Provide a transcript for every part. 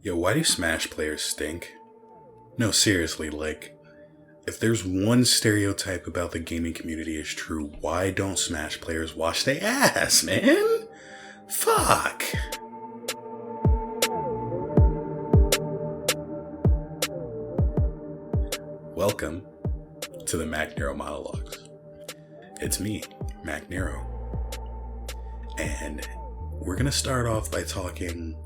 Yo, why do Smash players stink? No, seriously, like, if there's one stereotype about the gaming community is true, why don't Smash players wash their ass, man? Fuck! Welcome to the Makk Nero Monologues. It's me, Makk Nero. And we're gonna start off by talking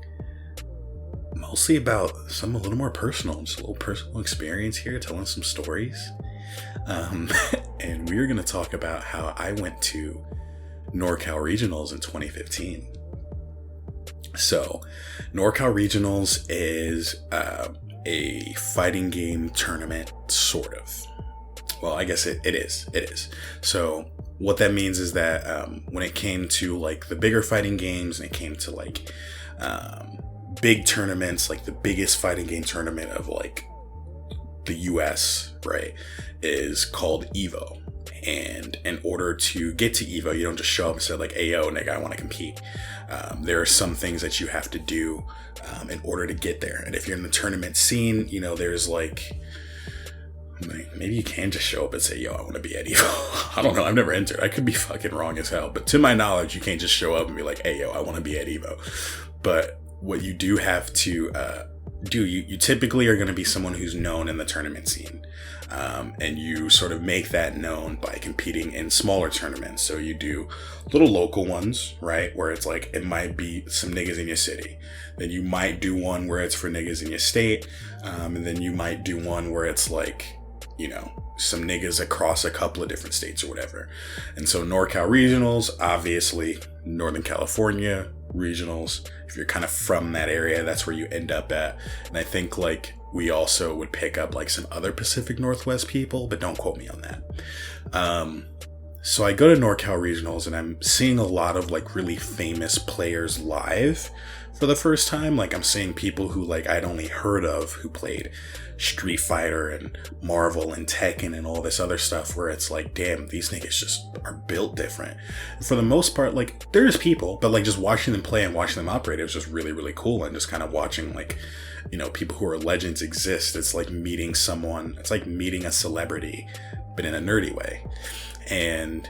mostly about some a little more personal, just a little personal experience here, telling some stories. And we're going to talk about how I went to NorCal Regionals in 2015. So, NorCal Regionals is a fighting game tournament, sort of. Well, I guess it is. It is. So, what that means is that when it came to like the bigger fighting games, and it came to like big tournaments, like the biggest fighting game tournament of like the US, right, is called EVO. And in order to get to EVO, you don't just show up and say like, "Hey, yo, nigga, I want to compete." There are some things that you have to do in order to get there. And if you're in the tournament scene, you know, there's like, maybe you can just show up and say, "Yo, I want to be at EVO." I don't know. I've never entered. I could be fucking wrong as hell. But to my knowledge, you can't just show up and be like, "Hey, yo, I want to be at EVO." But what you do have to do, you typically are going to be someone who's known in the tournament scene. And you sort of make that known by competing in smaller tournaments. So you do little local ones, right? Where it's like, it might be some niggas in your city. Then you might do one where it's for niggas in your state. And then you might do one where it's like, you know, some niggas across a couple of different states or whatever. And so NorCal Regionals, obviously Northern California Regionals, if you're kind of from that area, that's where you end up at. And I think like we also would pick up like some other Pacific Northwest people, but don't quote me on that. So I go to NorCal Regionals and I'm seeing a lot of like really famous players live for the first time. Like I'm seeing people who like I'd only heard of who played Street Fighter and Marvel and Tekken and all this other stuff, where it's like, damn, these niggas just are built different. And for the most part, like there's people, but like just watching them play and watching them operate, it was just really, really cool. And just kind of watching like, you know, people who are legends exist. It's like meeting someone, it's like meeting a celebrity, but in a nerdy way. And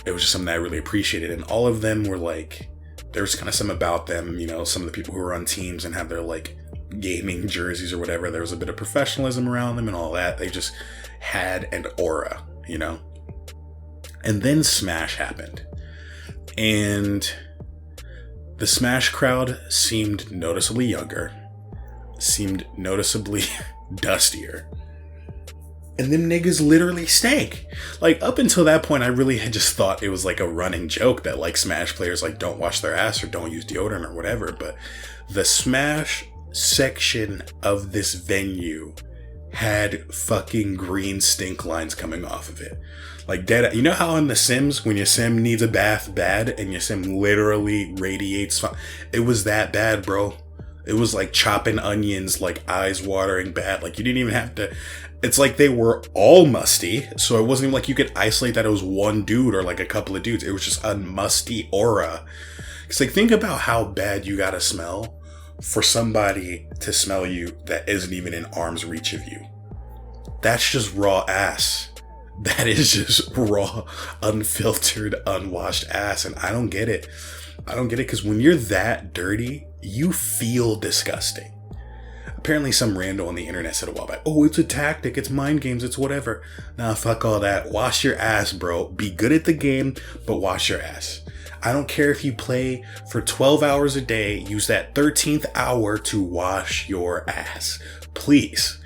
it was just something that I really appreciated. And all of them were like, there's kind of some about them, you know, some of the people who are on teams and have their like gaming jerseys or whatever, there was a bit of professionalism around them and all that. They just had an aura, you know. And then Smash happened. And the Smash crowd seemed noticeably younger, seemed noticeably dustier. And them niggas literally stank. Like, up until that point, I really had just thought it was like a running joke that like Smash players like don't wash their ass or don't use deodorant or whatever. But the Smash section of this venue had fucking green stink lines coming off of it. Like dead. You know how in The Sims, when your sim needs a bath bad and your sim literally radiates, it was that bad, bro. It was like chopping onions, like eyes watering bad. Like you didn't even have to. It's like they were all musty. So it wasn't even like you could isolate that it was one dude or like a couple of dudes. It was just a musty aura. It's like, think about how bad you gotta smell for somebody to smell you that isn't even in arm's reach of you. That's just raw ass. That is just raw, unfiltered, unwashed ass. And I don't get it. I don't get it, because when you're that dirty, you feel disgusting. Apparently some rando on the internet said a while back, "Oh, it's a tactic, it's mind games, it's whatever." Nah, fuck all that. Wash your ass, bro. Be good at the game, but wash your ass. I don't care if you play for 12 hours a day, use that 13th hour to wash your ass. Please.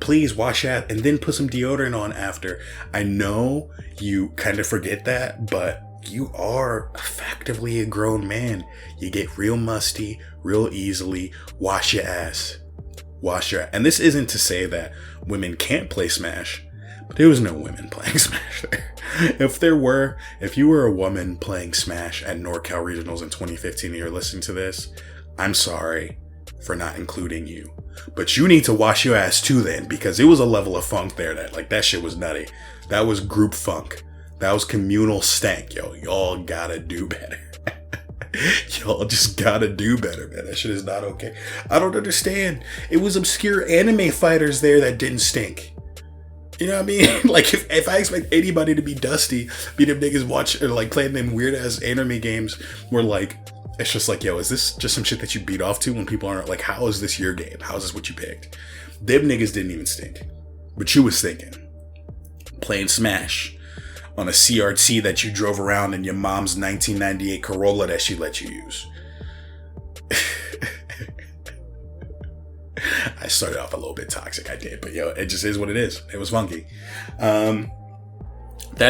Please wash your ass and then put some deodorant on after. I know you kind of forget that, but you are effectively a grown man. You get real musty real easily. Wash your ass. Wash your ass. And this isn't to say that women can't play Smash, but there was no women playing Smash there. If you were a woman playing Smash at NorCal Regionals in 2015 and you're listening to this, I'm sorry for not including you. But you need to wash your ass too then, because it was a level of funk there that shit was nutty. That was group funk. That was communal stank, yo. Y'all gotta do better. Y'all just gotta do better, man. That shit is not okay. I don't understand. It was obscure anime fighters there that didn't stink. You know what I mean? Like, if I expect anybody to be dusty, be them niggas watch or like playing them weird ass anime games where like it's just like, yo, is this just some shit that you beat off to when people aren't like, how is this your game? How is this what you picked? Them niggas didn't even stink, but you was thinking playing Smash on a CRT that you drove around in your mom's 1998 Corolla that she let you use. I started off a little bit toxic, I did, but yo, it just is what it is. It was funky. That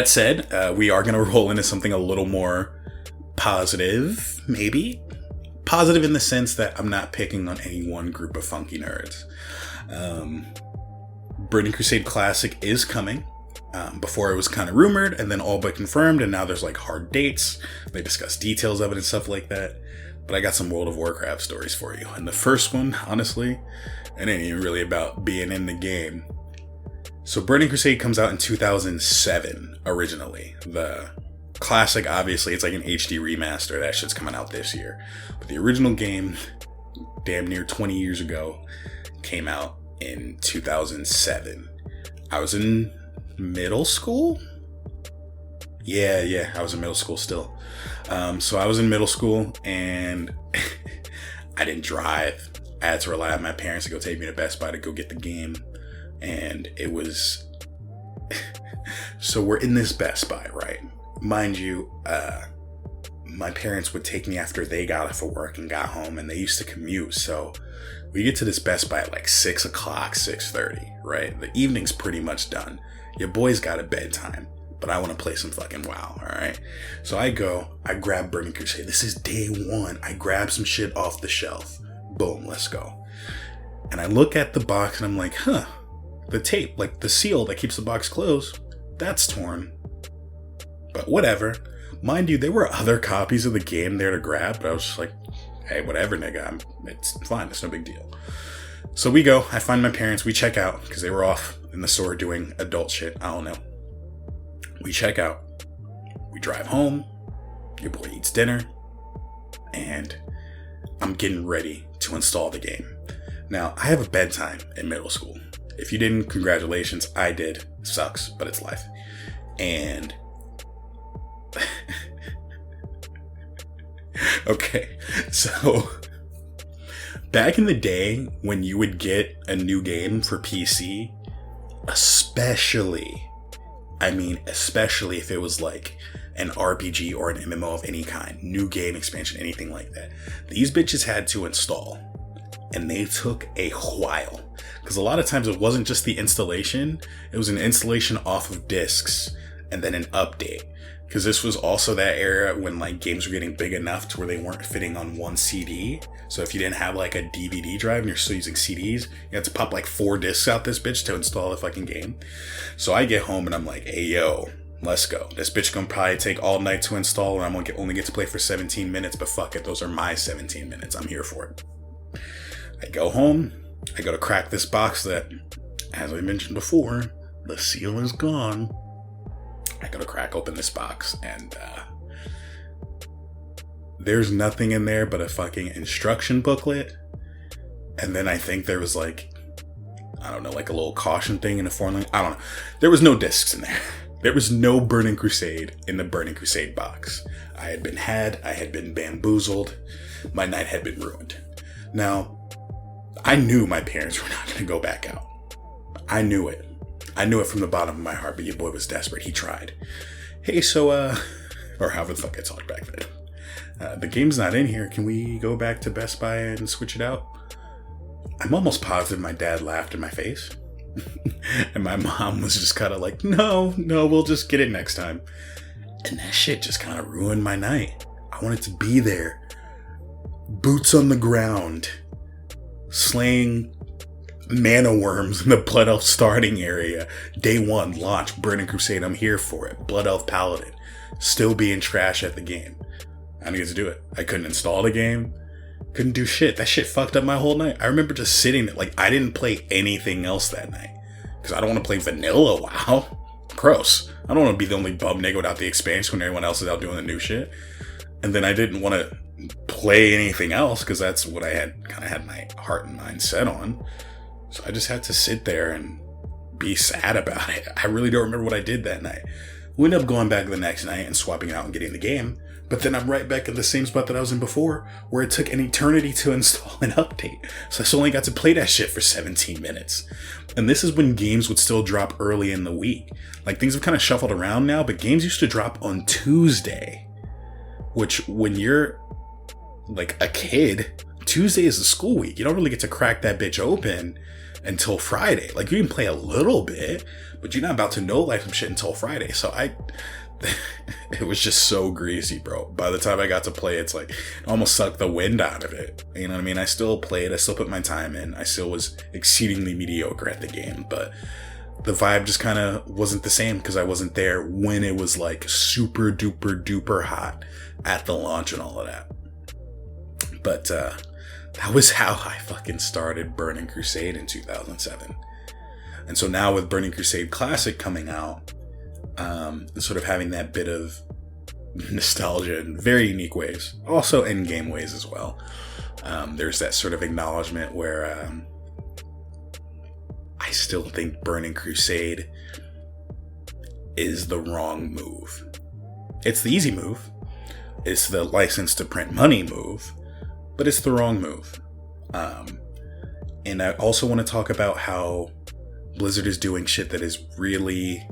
said, we are going to roll into something a little more positive, maybe. Positive in the sense that I'm not picking on any one group of funky nerds. Burning Crusade Classic is coming. Before it was kind of rumored and then all but confirmed, and now there's like hard dates. They discuss details of it and stuff like that. But I got some World of Warcraft stories for you. And the first one, honestly, it ain't even really about being in the game. So Burning Crusade comes out in 2007 originally. The classic, obviously, it's like an HD remaster. That shit's coming out this year. But the original game, damn near 20 years ago, came out in 2007. I was in middle school? Yeah, I was in middle school still. So I was in middle school and I didn't drive. I had to rely on my parents to go take me to Best Buy to go get the game. And it was... So we're in this Best Buy, right? Mind you, my parents would take me after they got off of work and got home, and they used to commute. So we get to this Best Buy at like 6 o'clock, 6:30, right? The evening's pretty much done. Your boy's got a bedtime, but I want to play some fucking WoW, alright? So I grab Burning Crusade. This is day one. I grab some shit off the shelf. Boom, let's go. And I look at the box and I'm like, the tape, like the seal that keeps the box closed, that's torn. But whatever. Mind you, there were other copies of the game there to grab, but I was just like, hey, whatever, nigga. It's fine. It's no big deal. So we go. I find my parents. We check out because they were off in the store doing adult shit. I don't know. We check out. We drive home. Your boy eats dinner. And I'm getting ready to install the game. Now, I have a bedtime in middle school. If you didn't, congratulations. I did. Sucks, but it's life. And... Okay, so back in the day when you would get a new game for PC, especially if it was like an RPG or an MMO of any kind, new game expansion, anything like that, these bitches had to install, and they took a while, because a lot of times it wasn't just the installation, it was an installation off of discs and then an update. Because this was also that era when like games were getting big enough to where they weren't fitting on one CD. So if you didn't have like a DVD drive and you're still using CDs, you had to pop like 4 discs out this bitch to install the fucking game. So I get home and I'm like, hey yo, let's go. This bitch gonna probably take all night to install and I'm gonna only get to play for 17 minutes, but fuck it, those are my 17 minutes. I'm here for it. I go home, I go to crack this box that, as I mentioned before, the seal is gone. I gotta crack open this box and there's nothing in there but a fucking instruction booklet. And then I think there was like, I don't know, like a little caution thing in a foreign language. I don't know. There was no discs in there. There was no Burning Crusade in the Burning Crusade box. I had been bamboozled. My night had been ruined. Now, I knew my parents were not going to go back out. I knew it. I knew it from the bottom of my heart, but your boy was desperate. He tried. Hey, so, or however the fuck I talked back then. The game's not in here. Can we go back to Best Buy and switch it out? I'm almost positive my dad laughed in my face. And my mom was just kind of like, no, we'll just get it next time. And that shit just kind of ruined my night. I wanted to be there. Boots on the ground. Slaying mana worms in the Blood Elf starting area. Day 1, launch, Burning Crusade, I'm here for it. Blood Elf Paladin. Still being trash at the game. I didn't get to do it. I couldn't install the game. Couldn't do shit. That shit fucked up my whole night. I remember just sitting there, like, I didn't play anything else that night. Because I don't want to play vanilla WoW. Gross. I don't want to be the only bum nigga without the expansion when everyone else is out doing the new shit. And then I didn't want to play anything else because that's what I had my heart and mind set on. So I just had to sit there and be sad about it. I really don't remember what I did that night. We ended up going back the next night and swapping it out and getting the game. But then I'm right back in the same spot that I was in before, where it took an eternity to install an update. So I still only got to play that shit for 17 minutes. And this is when games would still drop early in the week. Like, things have kind of shuffled around now, but games used to drop on Tuesday. Which, when you're like a kid, Tuesday is the school week. You don't really get to crack that bitch open until Friday. Like, you can play a little bit, but you're not about to know life some shit until Friday. So it was just so greasy, bro. By the time I got to play, it's like, it almost sucked the wind out of it. You know what I mean? I still played, I still put my time in, I still was exceedingly mediocre at the game, but the vibe just kind of wasn't the same because I wasn't there when it was like super duper duper hot at the launch and all of that. But that was how I fucking started Burning Crusade in 2007. And so now with Burning Crusade Classic coming out, and sort of having that bit of nostalgia in very unique ways, also in-game ways as well, there's that sort of acknowledgement where I still think Burning Crusade is the wrong move. It's the easy move. It's the license to print money move, but it's the wrong move. And I also want to talk about how Blizzard is doing shit that is really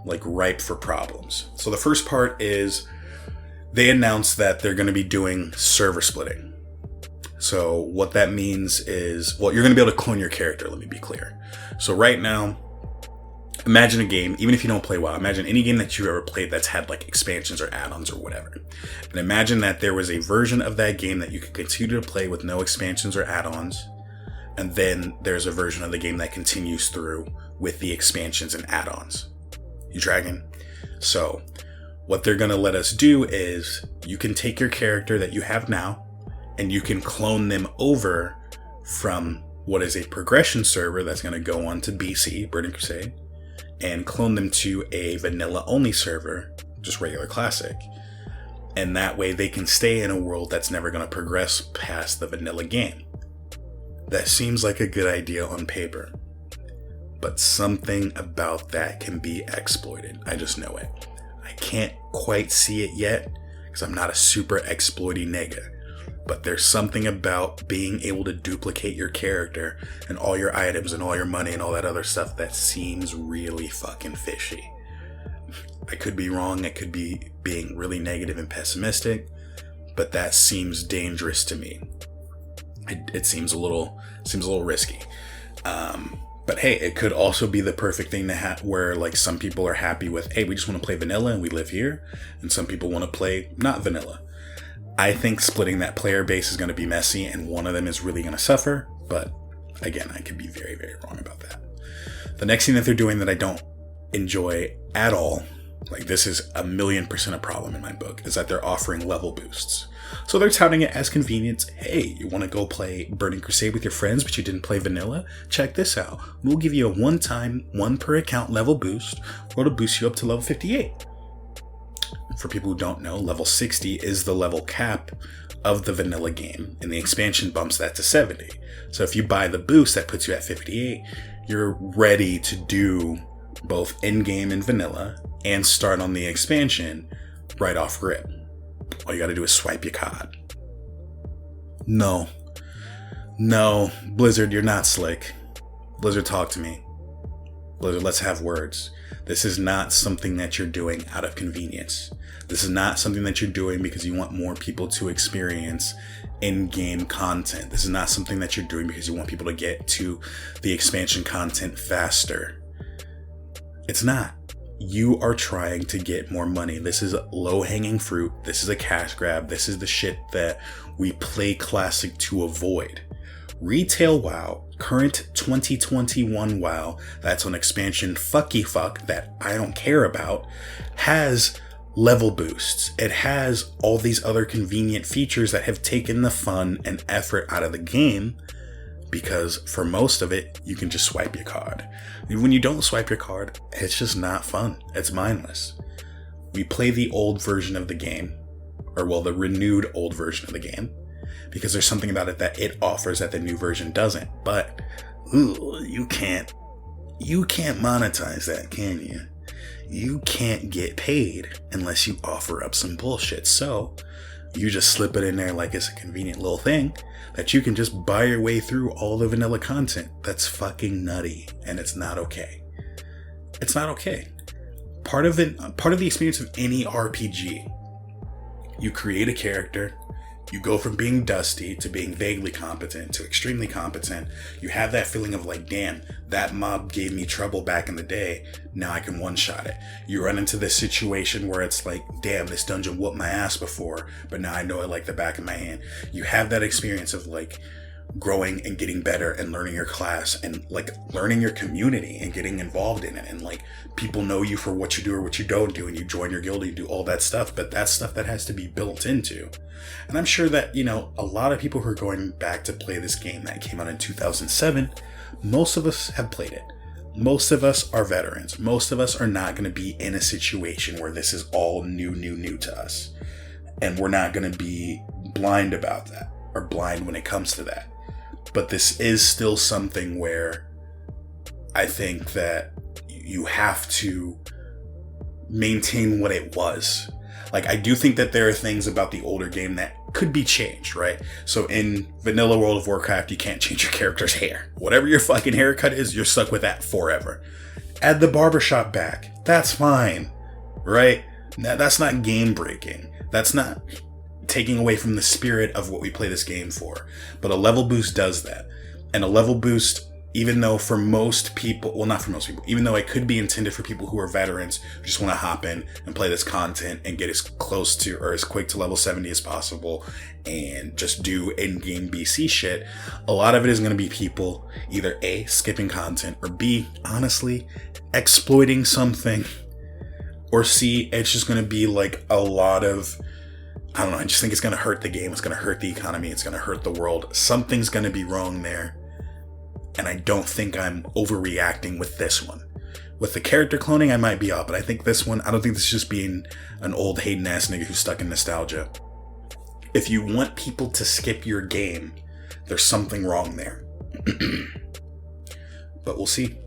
like ripe for problems. So the first part is they announced that they're going to be doing server splitting. So what that means is, well, you're going to be able to clone your character. Let me be clear. So right now, imagine a game, even if you don't play WoW, imagine any game that you ever played that's had like expansions or add-ons or whatever. And imagine that there was a version of that game that you could continue to play with no expansions or add-ons. And then there's a version of the game that continues through with the expansions and add-ons. You dragon? So what they're going to let us do is you can take your character that you have now and you can clone them over from what is a progression server that's going to go on to BC, Burning Crusade, and clone them to a vanilla only server, just regular classic. And that way they can stay in a world that's never going to progress past the vanilla game. That seems like a good idea on paper. But something about that can be exploited. I just know it. I can't quite see it yet because I'm not a super exploity nigga. But there's something about being able to duplicate your character and all your items and all your money and all that other stuff that seems really fucking fishy. I could be wrong. I could be being really negative and pessimistic, but that seems dangerous to me. It seems a little risky. But hey, it could also be the perfect thing to have where like some people are happy with, hey, we just want to play vanilla and we live here. And some people want to play not vanilla. I think splitting that player base is going to be messy and one of them is really going to suffer. But again, I could be very, very wrong about that. The next thing that they're doing that I don't enjoy at all, like this is 1,000,000% a problem in my book, is that they're offering level boosts. So they're touting it as convenience. Hey, you want to go play Burning Crusade with your friends, but you didn't play vanilla? Check this out. We'll give you a one-time, one per account level boost, or it'll boost you up to level 58. For people who don't know, level 60 is the level cap of the vanilla game, and the expansion bumps that to 70. So if you buy the boost, that puts you at 58. You're ready to do both in-game and vanilla, and start on the expansion right off rip. All you gotta do is swipe your card. No, Blizzard, you're not slick. Blizzard, talk to me. Blizzard, let's have words. This is not something that you're doing out of convenience. This is not something that you're doing because you want more people to experience in-game content. This is not something that you're doing because you want people to get to the expansion content faster. It's not. You are trying to get more money. This is low-hanging fruit. This is a cash grab. This is the shit that we play Classic to avoid. Retail WoW, current 2021 WoW, that's on expansion fucky fuck that I don't care about, has level boosts. It has all these other convenient features that have taken the fun and effort out of the game, because for most of it, you can just swipe your card. When you don't swipe your card, it's just not fun. It's mindless. We play the old version of the game, or well, the renewed old version of the game, because there's something about it that it offers that the new version doesn't. But you can't monetize that, can you? You can't get paid unless you offer up some bullshit. So you just slip it in there like it's a convenient little thing that you can just buy your way through all the vanilla content. That's fucking nutty, and it's not okay. It's not okay. Part of the experience of any RPG, you create a character, you go from being dusty to being vaguely competent to extremely competent. You have that feeling of like, damn, that mob gave me trouble back in the day. Now I can one-shot it. You run into this situation where it's like, damn, this dungeon whooped my ass before, but now I know it like the back of my hand. You have that experience of like growing and getting better and learning your class and like learning your community and getting involved in it, and like people know you for what you do or what you don't do, and you join your guild, you do all that stuff. But that's stuff that has to be built into. And I'm sure that, you know, a lot of people who are going back to play this game that came out in 2007, most of us have played it. Most of us are veterans. Most of us are not going to be in a situation where this is all new to us. And we're not going to be blind about that, or blind when it comes to that. But this is still something where I think that you have to maintain what it was. Like, I do think that there are things about the older game that could be changed, right? So in vanilla World of Warcraft, you can't change your character's hair. Whatever your fucking haircut is, you're stuck with that forever. Add the barbershop back. That's fine, right? That's not game breaking. That's not taking away from the spirit of what we play this game for. But a level boost does that. And a level boost, even though for most people, well, not for most people, even though it could be intended for people who are veterans who just want to hop in and play this content and get as close to or as quick to level 70 as possible and just do in-game BC shit, a lot of it is going to be people either A, skipping content, or B, honestly, exploiting something, or C, it's just going to be like a lot of, I don't know, I just think it's going to hurt the game, it's going to hurt the economy, it's going to hurt the world. Something's going to be wrong there. And I don't think I'm overreacting with this one. With the character cloning, I might be off, but I think this one, I don't think this is just being an old hating ass nigga who's stuck in nostalgia. If you want people to skip your game, there's something wrong there. But we'll see.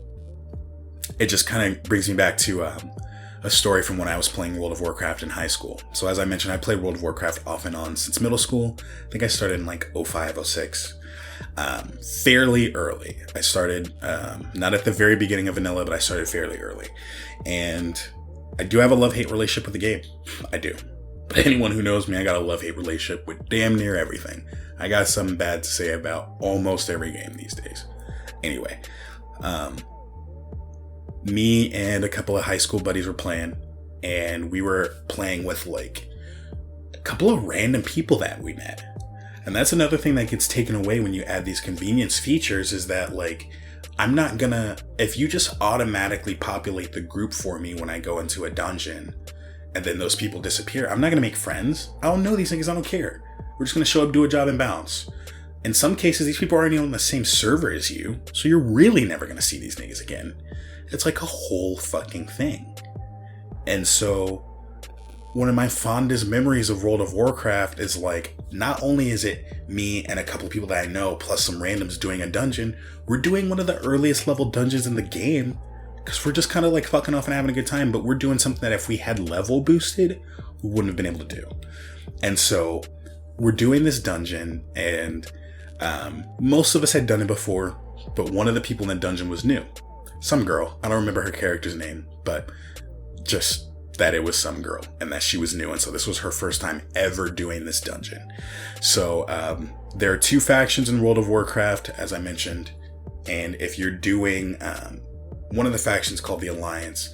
It just kind of brings me back to a story from when I was playing World of Warcraft in high school. So as I mentioned, I played World of Warcraft off and on since middle school. I think I started in like 05, 06. Fairly early. I started, not at the very beginning of vanilla, but I started fairly early. And I do have a love-hate relationship with the game. I do. But anyone who knows me, I got a love-hate relationship with damn near everything. I got something bad to say about almost every game these days. Anyway, me and a couple of high school buddies were playing, and we were playing with like a couple of random people that we met. And that's another thing that gets taken away when you add these convenience features, is that like, I'm not gonna, if you just automatically populate the group for me when I go into a dungeon and then those people disappear, I'm not gonna make friends. I don't know these things, I don't care. We're just gonna show up, do a job, and bounce. In some cases, these people aren't even on the same server as you, so you're really never gonna see these niggas again. It's like a whole fucking thing. And so one of my fondest memories of World of Warcraft is like, not only is it me and a couple of people that I know plus some randoms doing a dungeon, we're doing one of the earliest level dungeons in the game because we're just kind of like fucking off and having a good time, but we're doing something that if we had level boosted, we wouldn't have been able to do. And so we're doing this dungeon, and most of us had done it before, but one of the people in the dungeon was new. Some girl, I don't remember her character's name, but just that it was some girl and that she was new, and so this was her first time ever doing this dungeon. So there are two factions in World of Warcraft, as I mentioned, and if you're doing one of the factions called the Alliance,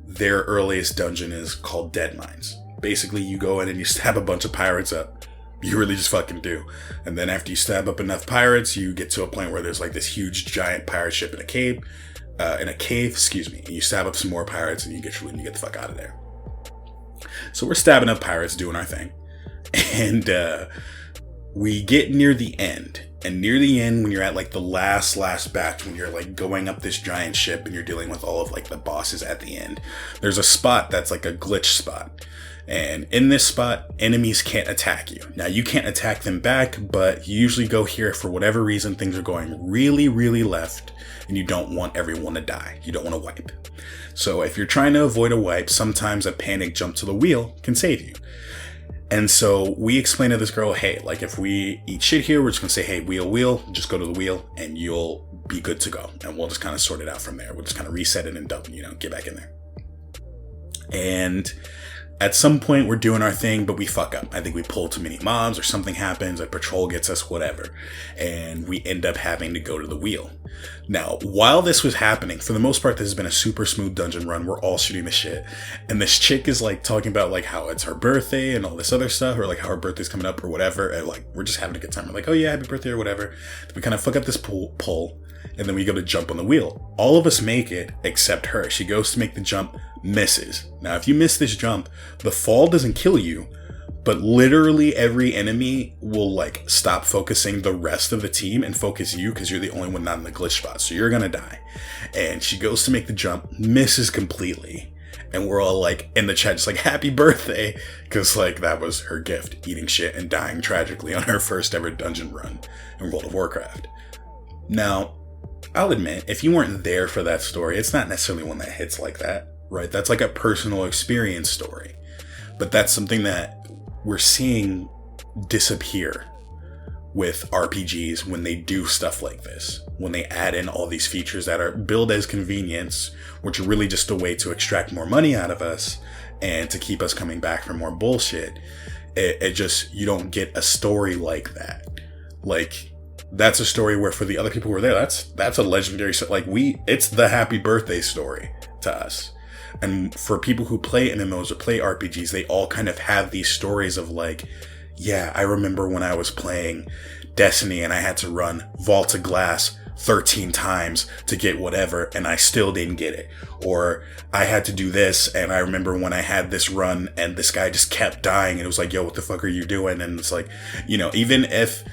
their earliest dungeon is called Dead Mines. Basically, you go in and you stab a bunch of pirates up. You really just fucking do. And then after you stab up enough pirates, you get to a point where there's like this huge giant pirate ship in a cave, and you stab up some more pirates and you get the fuck out of there. So we're stabbing up pirates, doing our thing. And we get near the end. And near the end, when you're at like the last batch, when you're like going up this giant ship and you're dealing with all of like the bosses at the end, there's a spot that's like a glitch spot. And in this spot, enemies can't attack you. Now, you can't attack them back, but you usually go here for whatever reason things are going really, really left, and you don't want everyone to die. You don't want to wipe. So if you're trying to avoid a wipe, sometimes a panic jump to the wheel can save you. And so we explained to this girl, hey, like if we eat shit here, we're just going to say, hey, wheel, just go to the wheel and you'll be good to go. And we'll just kind of sort it out from there. We'll just kind of reset it and dump, get back in there. And at some point we're doing our thing, but we fuck up. I think we pull too many mobs or something happens, a patrol gets us, whatever. And we end up having to go to the wheel. Now, while this was happening, for the most part, this has been a super smooth dungeon run. We're all shooting the shit. And this chick is like talking about like how it's her birthday and all this other stuff, or like how her birthday's coming up or whatever. And like, we're just having a good time. We're like, oh yeah, happy birthday or whatever. We kind of fuck up this pull. And then we go to jump on the wheel. All of us make it except her. She goes to make the jump, misses. Now, if you miss this jump, the fall doesn't kill you, but literally every enemy will like stop focusing the rest of the team and focus you because you're the only one not in the glitch spot. So you're gonna die. And she goes to make the jump, misses completely. And we're all like in the chat, just like, happy birthday. Because like that was her gift, eating shit and dying tragically on her first ever dungeon run in World of Warcraft. Now, I'll admit, if you weren't there for that story, it's not necessarily one that hits like that, right? That's like a personal experience story. But that's something that we're seeing disappear with RPGs when they do stuff like this. When they add in all these features that are billed as convenience, which are really just a way to extract more money out of us and to keep us coming back for more bullshit. It just, you don't get a story like that. Like, that's a story where for the other people who were there, that's a legendary, like it's the happy birthday story to us. And for people who play MMOs or play RPGs, they all kind of have these stories of like, yeah, I remember when I was playing Destiny and I had to run Vault of Glass 13 times to get whatever and I still didn't get it. Or I had to do this and I remember when I had this run and this guy just kept dying and it was like, yo, what the fuck are you doing? And it's like, even if,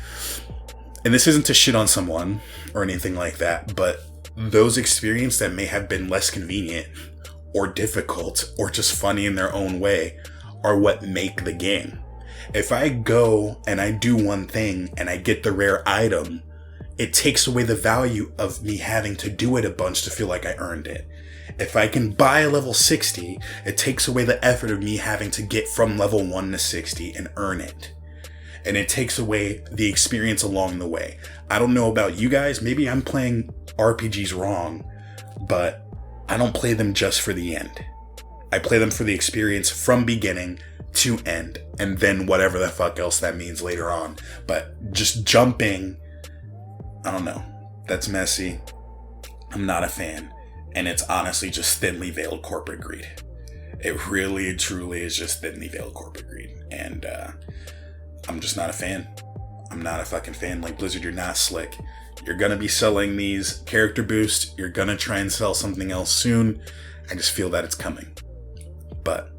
and this isn't to shit on someone or anything like that, but those experiences that may have been less convenient or difficult or just funny in their own way are what make the game. If I go and I do one thing and I get the rare item, it takes away the value of me having to do it a bunch to feel like I earned it. If I can buy a level 60, it takes away the effort of me having to get from level 1 to 60 and earn it. And it takes away the experience along the way. I don't know about you guys, maybe I'm playing RPGs wrong, but I don't play them just for the end. I play them for the experience from beginning to end, and then whatever the fuck else that means later on. But just jumping, I don't know. That's messy. I'm not a fan. And it's honestly just thinly veiled corporate greed. It really, truly is just thinly veiled corporate greed. And I'm just not a fan. I'm not a fucking fan. Like, Blizzard, you're not slick. You're gonna be selling these character boosts. You're gonna try and sell something else soon. I just feel that it's coming. But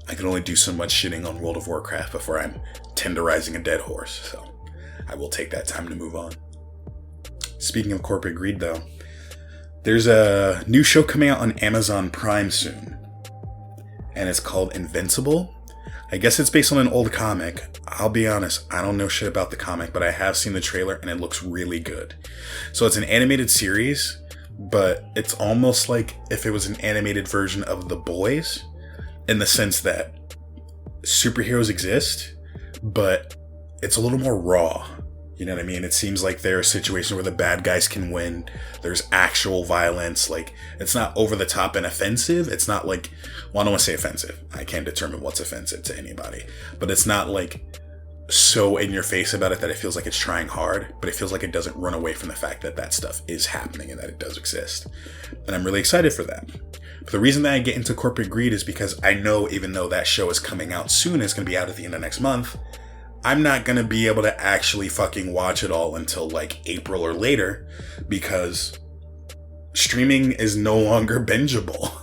I can only do so much shitting on World of Warcraft before I'm tenderizing a dead horse. So I will take that time to move on. Speaking of corporate greed, though, there's a new show coming out on Amazon Prime soon. And it's called Invincible. I guess it's based on an old comic. I'll be honest, I don't know shit about the comic, but I have seen the trailer and it looks really good. So it's an animated series, but it's almost like if it was an animated version of The Boys, in the sense that superheroes exist, but it's a little more raw. You know what I mean? It seems like there are situations where the bad guys can win. There's actual violence. Like, it's not over the top and offensive. It's not like, well, I don't want to say offensive. I can't determine what's offensive to anybody. But it's not like so in your face about it that it feels like it's trying hard, but it feels like it doesn't run away from the fact that that stuff is happening and that it does exist. And I'm really excited for that. But the reason that I get into corporate greed is because I know even though that show is coming out soon, it's going to be out at the end of next month, I'm not going to be able to actually fucking watch it all until like April or later because streaming is no longer bingeable.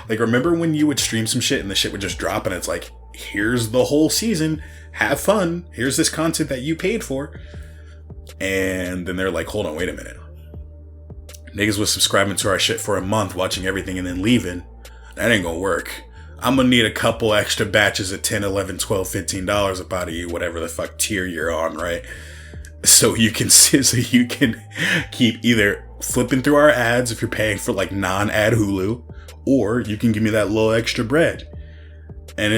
Like, remember when you would stream some shit and the shit would just drop and it's like, here's the whole season, have fun, here's this content that you paid for. And then they're like, hold on, wait a minute. Niggas was subscribing to our shit for a month, watching everything and then leaving. That ain't gonna work. I'm gonna need a couple extra batches of $10, $11, $12, $15 up out of you, whatever the fuck tier you're on, right? So you can keep either flipping through our ads if you're paying for like non-ad Hulu, or you can give me that little extra bread. And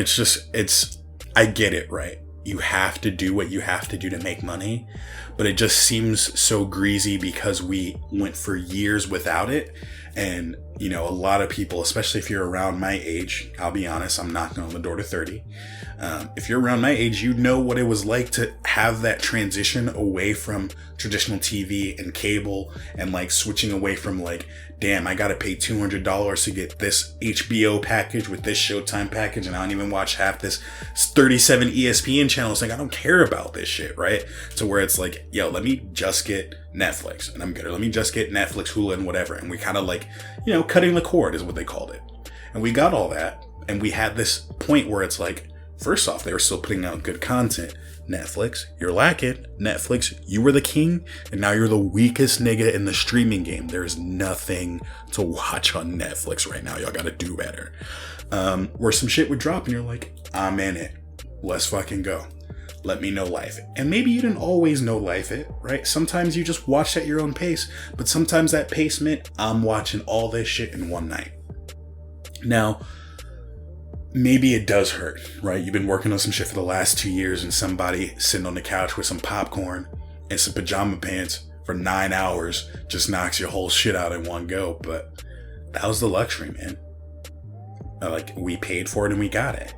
I get it, right? You have to do what you have to do to make money, but it just seems so greasy because we went for years without it. And, you know, a lot of people, especially if you're around my age, I'll be honest, I'm knocking on the door to 30. If you're around my age, you know what it was like to have that transition away from traditional TV and cable and like switching away from like, damn, I got to pay $200 to get this HBO package with this Showtime package. And I don't even watch half this 37 ESPN channels. Like, I don't care about this shit, right? To where it's like, yo, let me just get Netflix and I'm good. Or let me just get Netflix, Hulu, and whatever. And we kind of like, you know, cutting the cord is what they called it. And we got all that. And we had this point where it's like, first off, they were still putting out good content. Netflix, you're lacking. Netflix, you were the king, and now you're the weakest nigga in the streaming game. There's nothing to watch on Netflix right now. Y'all gotta do better. Where some shit would drop and you're like, I'm in it. Let's fucking go. Let me know life it. And maybe you didn't always know life it, right? Sometimes you just watched at your own pace, but sometimes that pace meant I'm watching all this shit in one night. Now, maybe it does hurt, right? You've been working on some shit for the last 2 years and somebody sitting on the couch with some popcorn and some pajama pants for 9 hours just knocks your whole shit out in one go. But that was the luxury, man. Like, we paid for it and we got it.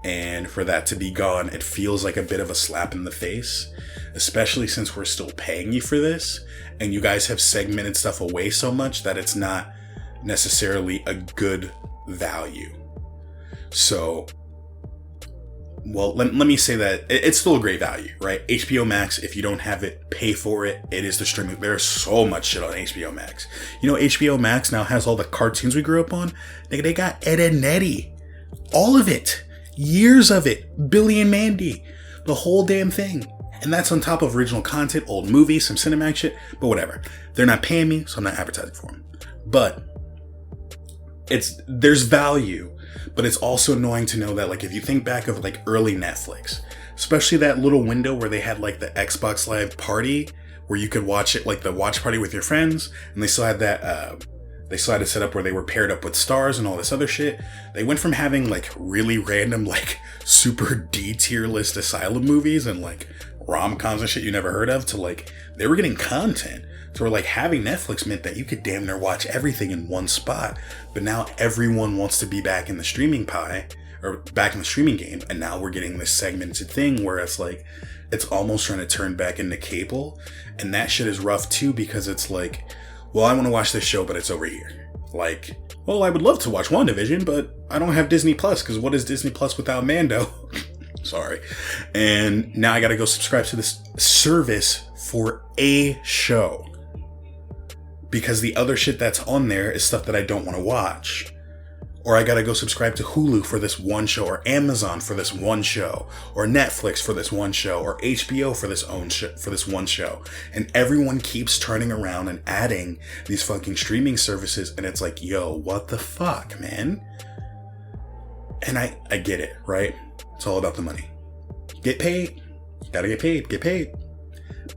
And for that to be gone, it feels like a bit of a slap in the face, especially since we're still paying you for this and you guys have segmented stuff away so much that it's not necessarily a good value. So, well, let me say that it's still a great value, right? HBO Max, if you don't have it, pay for it. It is the streaming. There's so much shit on HBO Max. You know, HBO Max now has all the cartoons we grew up on. They got Ed, Edd n Eddy. All of it. Years of it. Billy and Mandy. The whole damn thing. And that's on top of original content, old movies, some cinematic shit, but whatever. They're not paying me, so I'm not advertising for them. But there's value. But it's also annoying to know that, like, if you think back of, like, early Netflix, especially that little window where they had, like, the Xbox Live party, where you could watch it, like, the watch party with your friends, and they still had that, they still had it set up where they were paired up with stars and all this other shit. They went from having, like, really random, like, super D-tier list asylum movies and, like, rom-coms and shit you never heard of to, like, they were getting content. So, like, having Netflix meant that you could damn near watch everything in one spot. But now everyone wants to be back in the streaming pie, or back in the streaming game. And now we're getting this segmented thing where it's like, it's almost trying to turn back into cable. And that shit is rough too, because it's like, well, I want to watch this show, but it's over here. Like, well, I would love to watch WandaVision, but I don't have Disney Plus, because what is Disney Plus without Mando? Sorry. And now I got to go subscribe to this service for a show. Because the other shit that's on there is stuff that I don't want to watch. Or I gotta go subscribe to Hulu for this one show, or Amazon for this one show, or Netflix for this one show, or HBO for this one show. And everyone keeps turning around and adding these fucking streaming services, and it's like, yo, what the fuck, man? And I get it, right? It's all about the money. Get paid. Gotta get paid. Get paid.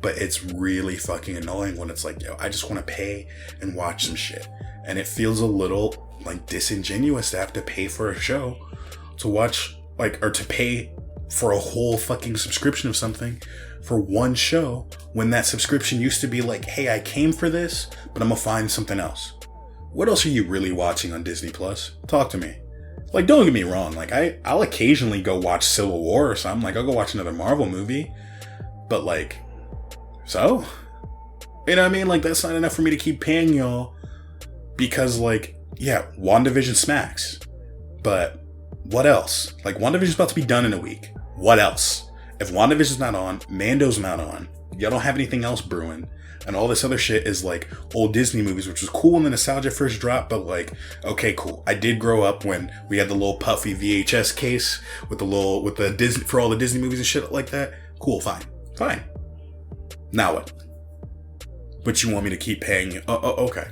But it's really fucking annoying when it's like, yo, I just want to pay and watch some shit. And it feels a little like disingenuous to have to pay for a show to watch, like, or to pay for a whole fucking subscription of something for one show when that subscription used to be like, hey, I came for this, but I'm gonna find something else. What else are you really watching on Disney Plus? Talk to me. Like, don't get me wrong. Like, I'll occasionally go watch Civil War or something. Like, I'll go watch another Marvel movie. But, like, so? You know what I mean? Like, that's not enough for me to keep paying y'all. Because, like, yeah, WandaVision smacks. But what else? Like, WandaVision's about to be done in a week. What else? If WandaVision's not on, Mando's not on, y'all don't have anything else brewing, and all this other shit is like old Disney movies, which was cool when the nostalgia first dropped, but like, okay, cool. I did grow up when we had the little puffy VHS case with the Disney, for all the Disney movies and shit like that. Cool, fine. Now what? But you want me to keep paying you? Oh, okay.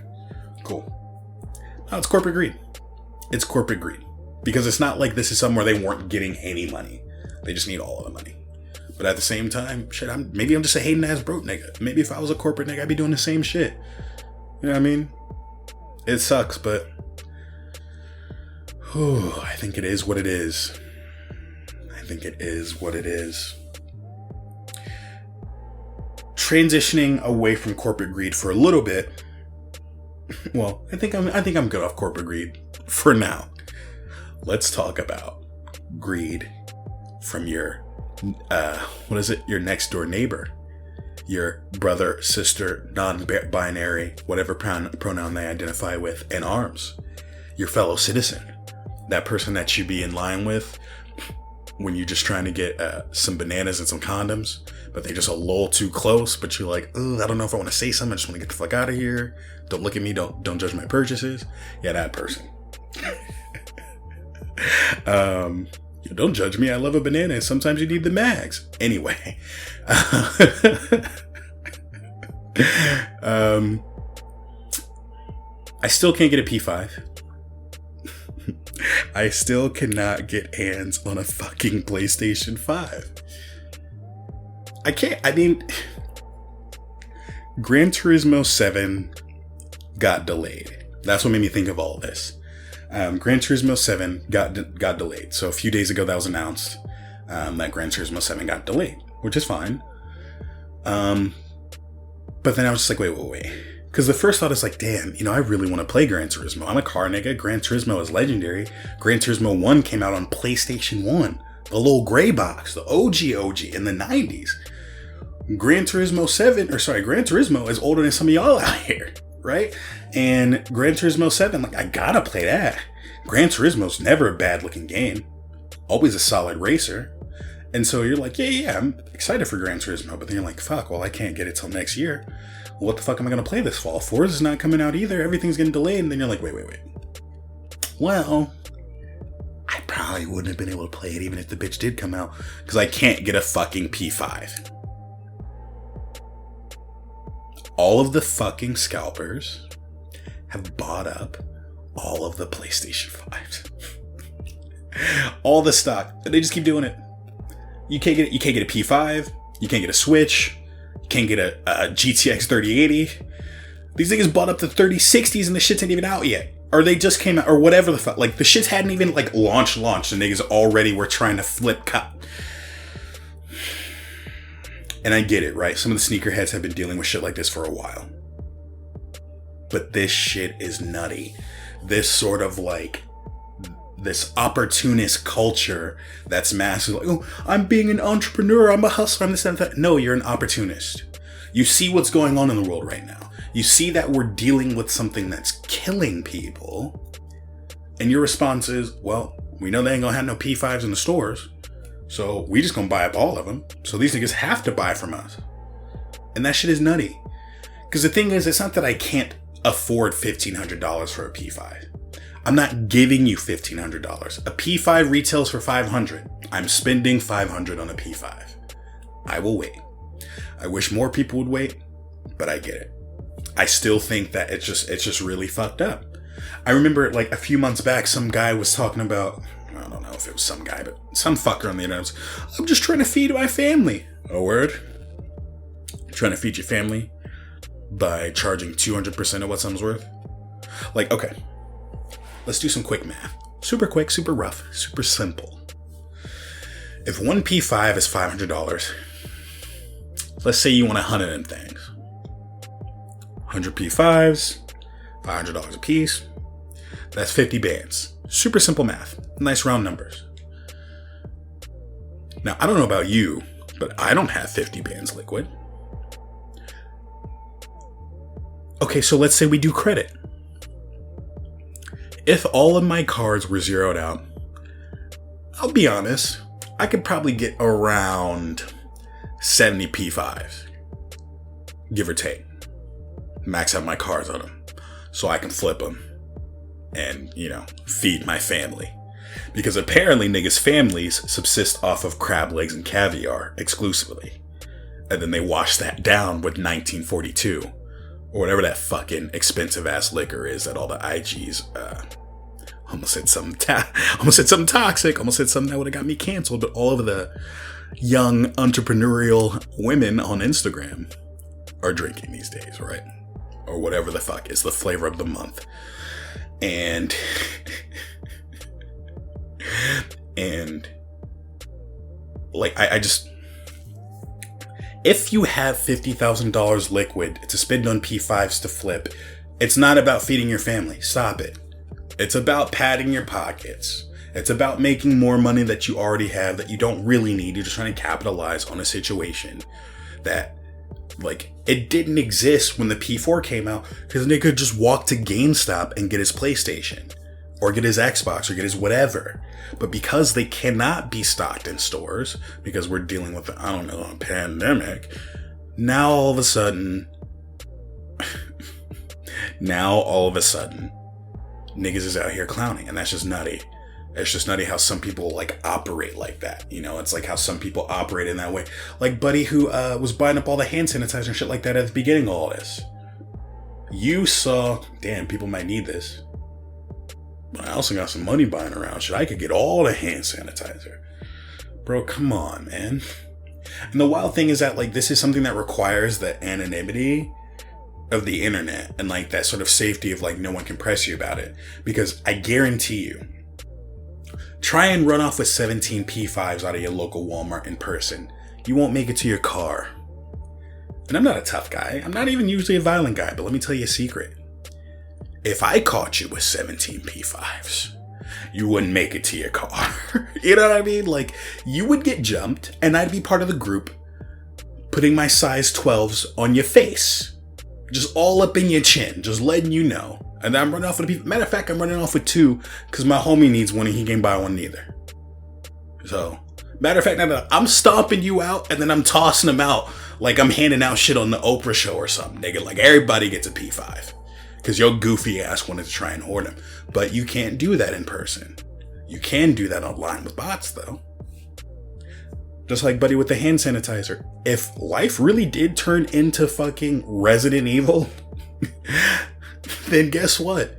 Cool. No, it's corporate greed. It's corporate greed. Because it's not like this is somewhere they weren't getting any money. They just need all of the money. But at the same time, shit, maybe I'm just a hating ass broke nigga. Maybe if I was a corporate nigga, I'd be doing the same shit. You know what I mean? It sucks, but I think it is what it is. I think it is what it is. Transitioning away from corporate greed for a little bit. Well, I think I'm good off corporate greed for now. Let's talk about greed from your your next door neighbor, your brother, sister, non-binary, whatever pronoun they identify with, in arms, your fellow citizen, that person that you be in line with when you're just trying to get some bananas and some condoms, but they're just a little too close, but you're like, oh, I don't know if I want to say something. I just want to get the fuck out of here. Don't look at me. Don't judge my purchases. Yeah, that person. Don't judge me. I love a banana, and sometimes you need the mags. Anyway. I still can't get a P5. I still cannot get hands on a fucking PlayStation 5. I can't. I mean, Gran Turismo 7 got delayed. That's what made me think of all this. Gran Turismo 7 got delayed. So a few days ago that was announced that Gran Turismo 7 got delayed, which is fine. But then I was just like, wait. Because the first thought is like, damn, I really want to play Gran Turismo. I'm a car nigga. Gran Turismo is legendary. Gran Turismo 1 came out on PlayStation 1. The little gray box, the OG in the 90s. Gran Turismo is older than some of y'all out here, right? And Gran Turismo 7, like, I gotta play that. Gran Turismo's never a bad looking game. Always a solid racer. And so you're like, yeah, I'm excited for Gran Turismo. But then you're like, fuck, well, I can't get it till next year. Well, what the fuck am I going to play this fall? Forza's not coming out either. Everything's getting delayed. And then you're like, wait. Well, I probably wouldn't have been able to play it even if the bitch did come out. Because I can't get a fucking P5. All of the fucking scalpers have bought up all of the PlayStation 5s. All the stock. And they just keep doing it. You can't get a P5. You can't get a Switch. You can't get a GTX 3080. These niggas bought up the 3060s and the shits ain't even out yet. Or they just came out, or whatever the fuck. Like, the shits hadn't even, like, launched. And niggas already were trying to flip cut. And I get it, right? Some of the sneakerheads have been dealing with shit like this for a while. But this shit is nutty. This sort of, like, this opportunist culture that's massive. Like, oh, I'm being an entrepreneur. I'm a hustler. I'm this and that. No, you're an opportunist. You see what's going on in the world right now. You see that we're dealing with something that's killing people. And your response is, well, we know they ain't gonna have no P5s in the stores. So we just gonna buy up all of them. So these niggas have to buy from us. And that shit is nutty. Because the thing is, it's not that I can't afford $1,500 for a P5. I'm not giving you $1,500. A P5 retails for $500. I'm spending $500 on a P5. I will wait. I wish more people would wait, but I get it. I still think that it's just really fucked up. I remember like a few months back, some guy was talking about, I don't know if it was some guy, but some fucker on the internet was, I'm just trying to feed my family. A word? Trying to feed your family by charging 200% of what something's worth? Like, okay. Let's do some quick math. Super quick, super rough, super simple. If one P5 is $500, let's say you want 100 of them things. 100 P5s, $500 a piece. That's 50 bands. Super simple math. Nice round numbers. Now, I don't know about you, but I don't have 50 bands liquid. Okay, so let's say we do credit. If all of my cards were zeroed out, I'll be honest, I could probably get around 70 P5s, give or take. Max out my cards on them so I can flip them and, feed my family. Because apparently niggas' families subsist off of crab legs and caviar exclusively. And then they wash that down with 1942 or whatever that fucking expensive ass liquor is that all the IGs, almost said something toxic, almost said something that would have got me canceled, but all of the young entrepreneurial women on Instagram are drinking these days, right? Or whatever the fuck is the flavor of the month. And like, I just, if you have $50,000 liquid to spend on P5s to flip, it's not about feeding your family. Stop it. It's about padding your pockets. It's about making more money that you already have that you don't really need. You're just trying to capitalize on a situation that, like, it didn't exist when the P4 came out because they could just walk to GameStop and get his PlayStation or get his Xbox or get his whatever. But because they cannot be stocked in stores because we're dealing with, a pandemic, now all of a sudden, niggas is out here clowning, and that's just nutty. It's just nutty how some people like operate like that. You know, it's like how some people operate in that way. Like Buddy, who was buying up all the hand sanitizer and shit like that at the beginning of all this. You saw, damn, people might need this. But I also got some money buying around. Shit, I could get all the hand sanitizer. Bro, come on, man. And the wild thing is that, like, this is something that requires the anonymity of the internet and, like, that sort of safety of, like, no one can press you about it. Because I guarantee you, try and run off with 17 P5s out of your local Walmart in person. You won't make it to your car. And I'm not a tough guy. I'm not even usually a violent guy, but let me tell you a secret. If I caught you with 17 P5s, you wouldn't make it to your car. You know what I mean? Like, you would get jumped, and I'd be part of the group putting my size 12s on your face. Just all up in your chin, just letting you know. And then I'm running off with people. Matter of fact, I'm running off with 2 because my homie needs one and he can't buy one neither. So, matter of fact, now I'm stomping you out and then I'm tossing them out like I'm handing out shit on the Oprah show or something, nigga. Like, everybody gets a P5 because your goofy ass wanted to try and hoard them. But you can't do that in person. You can do that online with bots, though. Just like Buddy with the hand sanitizer. If life really did turn into fucking Resident Evil, then guess what?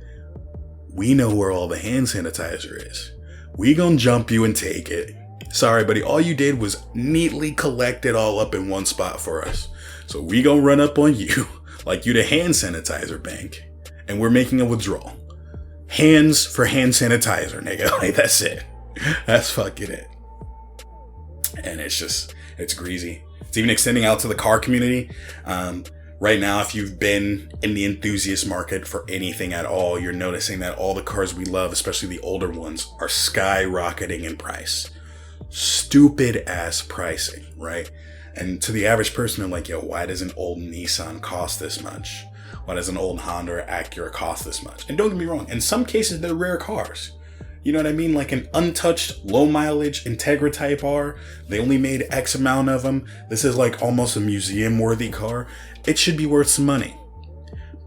We know where all the hand sanitizer is. We gonna jump you and take it. Sorry, buddy. All you did was neatly collect it all up in one spot for us. So we gonna run up on you like you the hand sanitizer bank. And we're making a withdrawal. Hands for hand sanitizer, nigga. Like, that's it. That's fucking it. And it's greasy. It's even extending out to the car community. Right now, if you've been in the enthusiast market for anything at all, you're noticing that all the cars we love, especially the older ones, are skyrocketing in price. Stupid ass pricing, right? And to the average person, they're like, yo, why does an old Nissan cost this much? Why does an old Honda or Acura cost this much? And don't get me wrong, in some cases, they're rare cars. You know what I mean? Like an untouched, low mileage Integra Type R. They only made X amount of them. This is like almost a museum worthy car. It should be worth some money.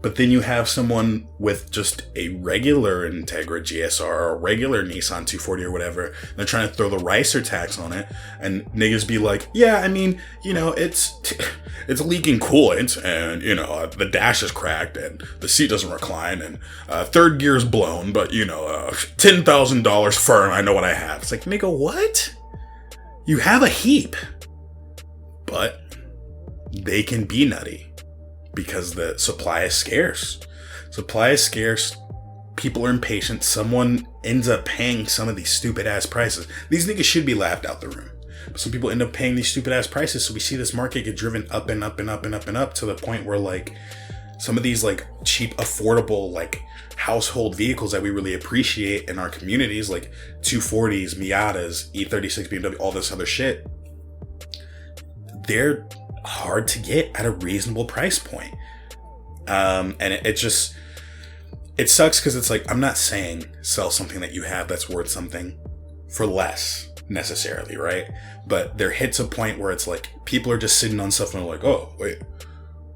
But then you have someone with just a regular Integra GSR or a regular Nissan 240 or whatever. They're trying to throw the Ricer tax on it. And niggas be like, yeah, I mean, you know, it's leaking coolant and, you know, the dash is cracked and the seat doesn't recline and third gear's blown, but, you know, $10,000 firm, I know what I have. It's like, nigga, what? You have a heap. But they can be nutty. Because the supply is scarce. Supply is scarce. People are impatient. Someone ends up paying some of these stupid ass prices. These niggas should be laughed out the room. But some people end up paying these stupid ass prices. So we see this market get driven up and up and up and up and up to the point where, like, some of these, like, cheap, affordable, like, household vehicles that we really appreciate in our communities, like 240s, Miatas, E36 BMW, all this other shit, they're hard to get at a reasonable price point. And it sucks because it's like, I'm not saying sell something that you have that's worth something for less necessarily, right? But there hits a point where it's like people are just sitting on stuff and they're like, oh wait,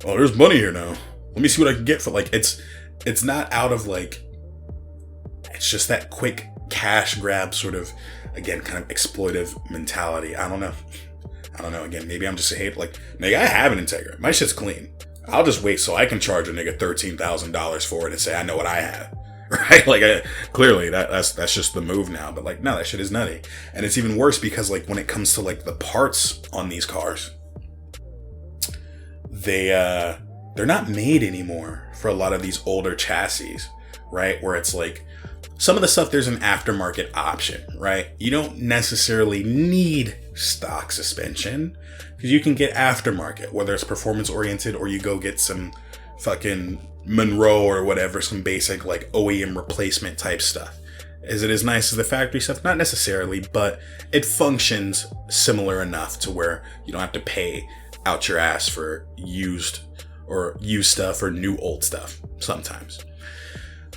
oh, there's money here now, let me see what I can get for, like, it's not out of, like, it's just that quick cash grab sort of, again, kind of exploitive mentality. I don't know I don't know. Again, maybe I'm just a hater. Like, nigga, I have an Integra. My shit's clean. I'll just wait so I can charge a nigga $13,000 for it and say I know what I have. Right? Like, clearly that's just the move now. But like, no, that shit is nutty. And it's even worse because like when it comes to like the parts on these cars, they're not made anymore for a lot of these older chassis, right? Where it's like some of the stuff, there's an aftermarket option, right? You don't necessarily need stock suspension because you can get aftermarket, whether it's performance oriented or you go get some fucking Monroe or whatever, some basic like OEM replacement type stuff. Is it as nice as the factory stuff? Not necessarily, but it functions similar enough to where you don't have to pay out your ass for used stuff or new old stuff sometimes.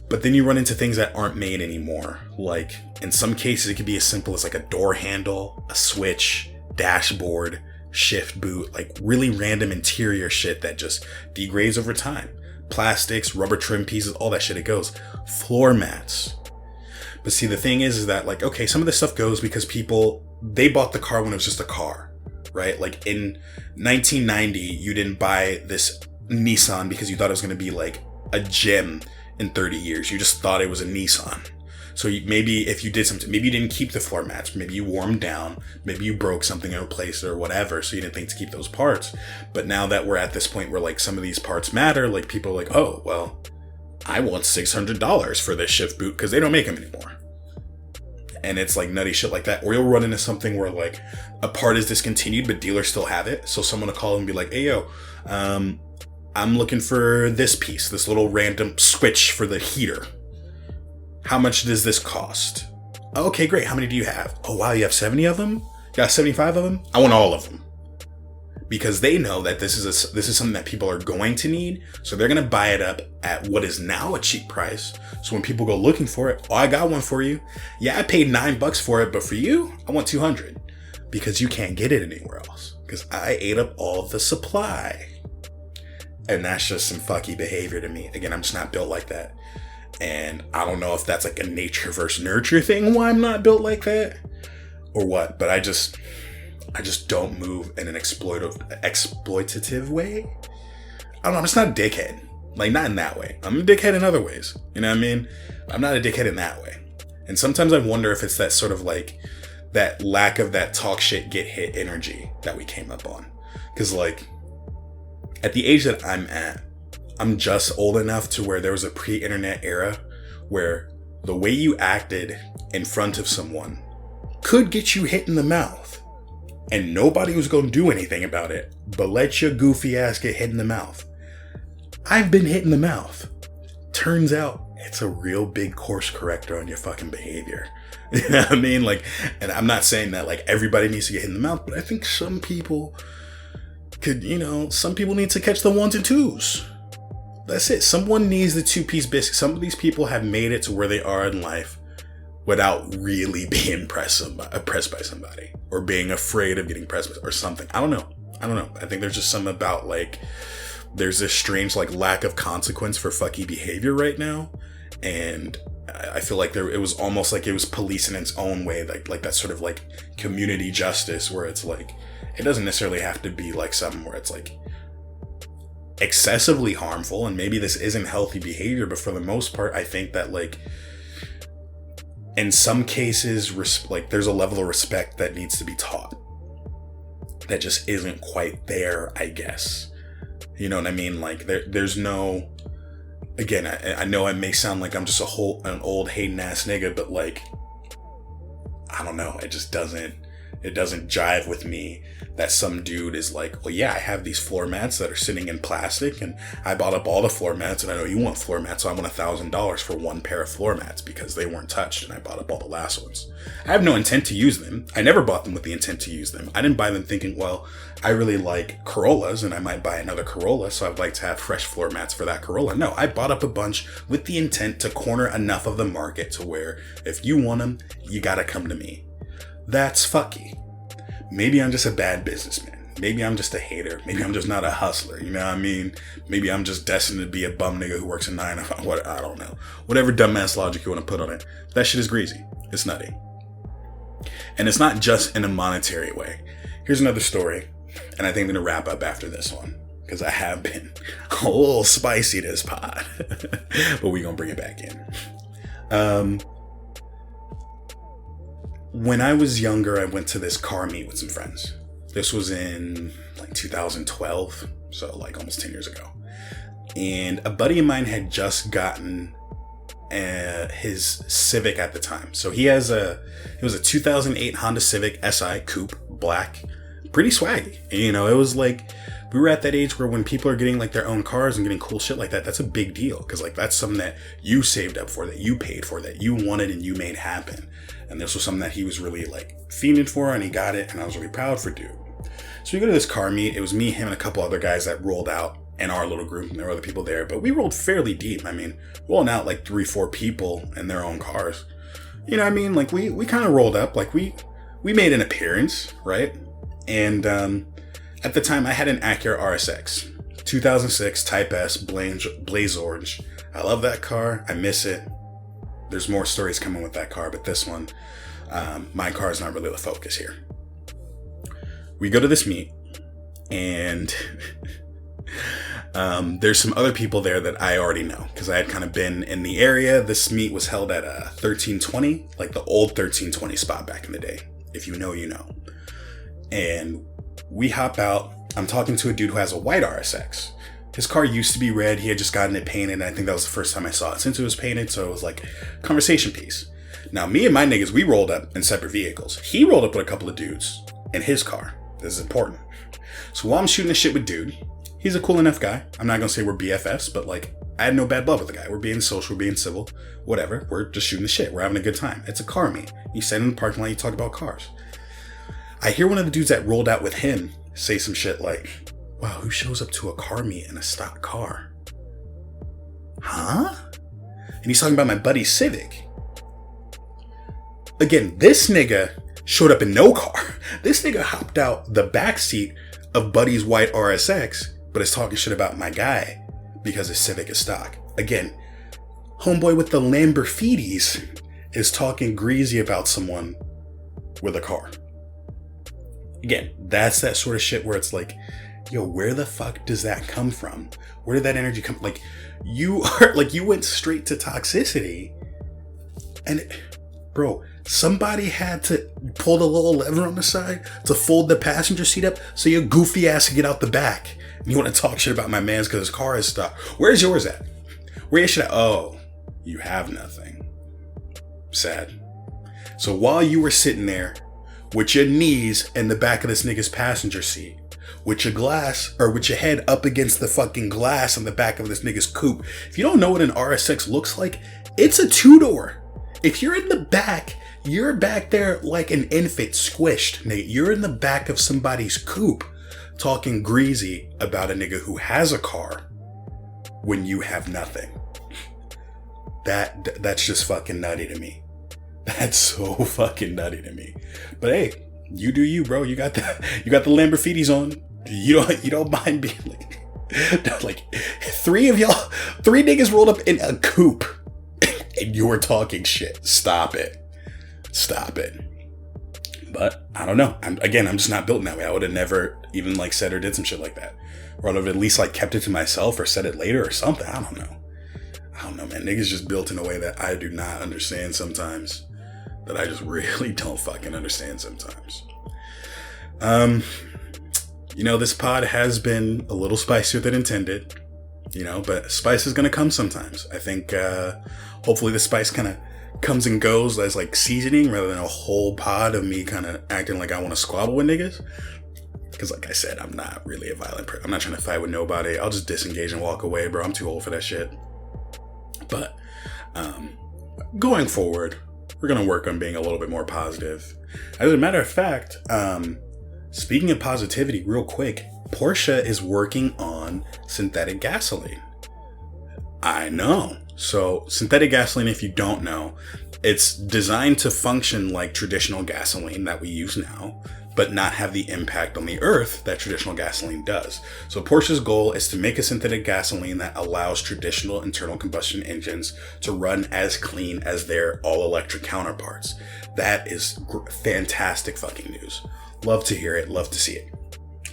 But then you run into things that aren't made anymore. Like in some cases, it could be as simple as like a door handle, a switch, dashboard, shift boot, like really random interior shit that just degrades over time. Plastics, rubber trim pieces, all that shit, it goes. Floor mats. But see, the thing is that like, okay, some of this stuff goes because they bought the car when it was just a car, right? Like in 1990, you didn't buy this Nissan because you thought it was going to be like a gem in 30 years. You just thought it was a Nissan. So maybe if you did something, maybe you didn't keep the floor mats, maybe you wore them down, maybe you broke something and replaced it or whatever, so you didn't think to keep those parts. But now that we're at this point where like some of these parts matter, like people are like, oh, well, I want $600 for this shift boot because they don't make them anymore. And it's like nutty shit like that. Or you'll run into something where like a part is discontinued, but dealers still have it. So someone will call and be like, hey, yo, I'm looking for this piece, this little random switch for the heater. How much does this cost? Okay, great. How many do you have? Oh, wow, you have 70 of them? You got 75 of them? I want all of them. Because they know that this is something that people are going to need. So they're going to buy it up at what is now a cheap price. So when people go looking for it, oh, I got one for you. Yeah, I paid $9 for it, but for you, I want 200 because you can't get it anywhere else. Because I ate up all the supply. And that's just some fucky behavior to me. Again, I'm just not built like that. And I don't know if that's like a nature versus nurture thing, why I'm not built like that or what, but I just don't move in an exploitative way. I don't know. I'm just not a dickhead. Like, not in that way. I'm a dickhead in other ways. You know what I mean? I'm not a dickhead in that way. And sometimes I wonder if it's that sort of like that lack of that talk shit, get hit energy that we came up on. Because like at the age that I'm at, I'm just old enough to where there was a pre-internet era where the way you acted in front of someone could get you hit in the mouth. And nobody was going to do anything about it, but let your goofy ass get hit in the mouth. I've been hit in the mouth. Turns out it's a real big course corrector on your fucking behavior. You know what I mean? Like, and I'm not saying that like everybody needs to get hit in the mouth, but I think some people could, some people need to catch the ones and twos. That's it. Someone needs the two-piece biscuit. Some of these people have made it to where they are in life without really being oppressed by somebody or being afraid of getting pressed or something. I don't know. I think there's just something about like, there's this strange like lack of consequence for fucky behavior right now. And I feel like it was almost like it was police in its own way. Like that sort of like community justice where it's like, it doesn't necessarily have to be like something where it's like excessively harmful, and maybe this isn't healthy behavior, but for the most part, I think that like in some cases, like there's a level of respect that needs to be taught that just isn't quite there, I guess. You know what I mean? Like there's no, again, I know it may sound like I'm just an old hating ass nigga, but like, I don't know, it doesn't jive with me that some dude is like, well, yeah, I have these floor mats that are sitting in plastic and I bought up all the floor mats and I know you want floor mats, so I want $1,000 for one pair of floor mats because they weren't touched and I bought up all the last ones. I have no intent to use them. I never bought them with the intent to use them. I didn't buy them thinking, well, I really like Corollas and I might buy another Corolla, so I'd like to have fresh floor mats for that Corolla. No, I bought up a bunch with the intent to corner enough of the market to where if you want them, you gotta come to me. That's fucky. Maybe I'm just a bad businessman. Maybe I'm just a hater. Maybe I'm just not a hustler. You know what I mean? Maybe I'm just destined to be a bum nigga who works a 9 to 5. What, I don't know. Whatever dumbass logic you want to put on it. That shit is greasy. It's nutty. And it's not just in a monetary way. here's another story, and I think I'm gonna wrap up after this one because I have been a little spicy this pod, but we gonna bring it back in. When I was younger, I went to this car meet with some friends. This was in like 2012, so like almost 10 years ago. And a buddy of mine had just gotten his Civic at the time. So it was a 2008 Honda Civic SI Coupe, black, pretty swaggy. And, you know, it was like, we were at that age where when people are getting like their own cars and getting cool shit like that, that's a big deal. Cause like that's something that you saved up for, that you paid for, that you wanted and you made happen. And this was something that he was really like fiending for, and he got it, and I was really proud for dude. So we go to this car meet. It was me, him, and a couple other guys that rolled out in our little group, and there were other people there, but we rolled fairly deep. I mean, rolling out like 3-4 people in their own cars. You know what I mean? Like we kind of rolled up, like we made an appearance, right? And at the time I had an Acura RSX, 2006 Type S, blaze orange. I love that car. I miss it. There's more stories coming with that car, but this one, my car is not really the focus here. We go to this meet, and there's some other people there that I already know because I had kind of been in the area. This meet was held at 1320, like the old 1320 spot back in the day. If you know, you know. And we hop out. I'm talking to a dude who has a white RSX. His car used to be red. He had just gotten it painted, and I think that was the first time I saw it since it was painted, so it was like a conversation piece. Now, me and my niggas, we rolled up in separate vehicles. He rolled up with a couple of dudes in his car. This is important. So while I'm shooting the shit with dude, he's a cool enough guy. I'm not gonna say we're BFFs, but like, I had no bad blood with the guy. We're being social, we're being civil, whatever. We're just shooting the shit. We're having a good time. It's a car meet. You stand in the parking lot, you talk about cars. I hear one of the dudes that rolled out with him say some shit like, wow, who shows up to a car meet in a stock car? Huh? And he's talking about my buddy's Civic. Again, this nigga showed up in no car. This nigga hopped out the backseat of buddy's white RSX, but is talking shit about my guy because his Civic is stock. Again, homeboy with the Lamborghinis is talking greasy about someone with a car. Again, that's that sort of shit where it's like, yo, where the fuck does that come from? Where did that energy come? Like, you went straight to toxicity. And, bro, somebody had to pull the little lever on the side to fold the passenger seat up so your goofy ass can get out the back. And you want to talk shit about my man's because his car is stuck. Where's yours at? Where your shit at? Oh, you have nothing. Sad. So while you were sitting there with your knees in the back of this nigga's passenger seat, with your head up against the fucking glass on the back of this nigga's coupe. If you don't know what an RSX looks like, it's a 2-door. If you're in the back, you're back there like an infant squished, nigga. You're in the back of somebody's coupe talking greasy about a nigga who has a car when you have nothing. That's just fucking nutty to me. That's so fucking nutty to me. But hey, you do you, bro. You got the Lamborghinis on. You don't mind being like 3 niggas rolled up in a coupe and you're talking shit. Stop it. But I don't know. I'm just not built in that way. I would have never even like said or did some shit like that. Or I would have at least like kept it to myself or said it later or something. I don't know, man. Niggas just built in a way that I do not understand sometimes. That I just really don't fucking understand sometimes. You know, this pod has been a little spicier than intended, you know, but spice is going to come sometimes. I think, hopefully the spice kind of comes and goes as like seasoning rather than a whole pod of me kind of acting like I want to squabble with niggas. Because like I said, I'm not really a violent person. I'm not trying to fight with nobody. I'll just disengage and walk away, bro. I'm too old for that shit. But, going forward, we're going to work on being a little bit more positive. As a matter of fact, speaking of positivity, real quick, Porsche is working on synthetic gasoline. I know. So synthetic gasoline, if you don't know, it's designed to function like traditional gasoline that we use now, but not have the impact on the earth that traditional gasoline does. So Porsche's goal is to make a synthetic gasoline that allows traditional internal combustion engines to run as clean as their all-electric counterparts. That is fantastic fucking news. Love to hear it, love to see it.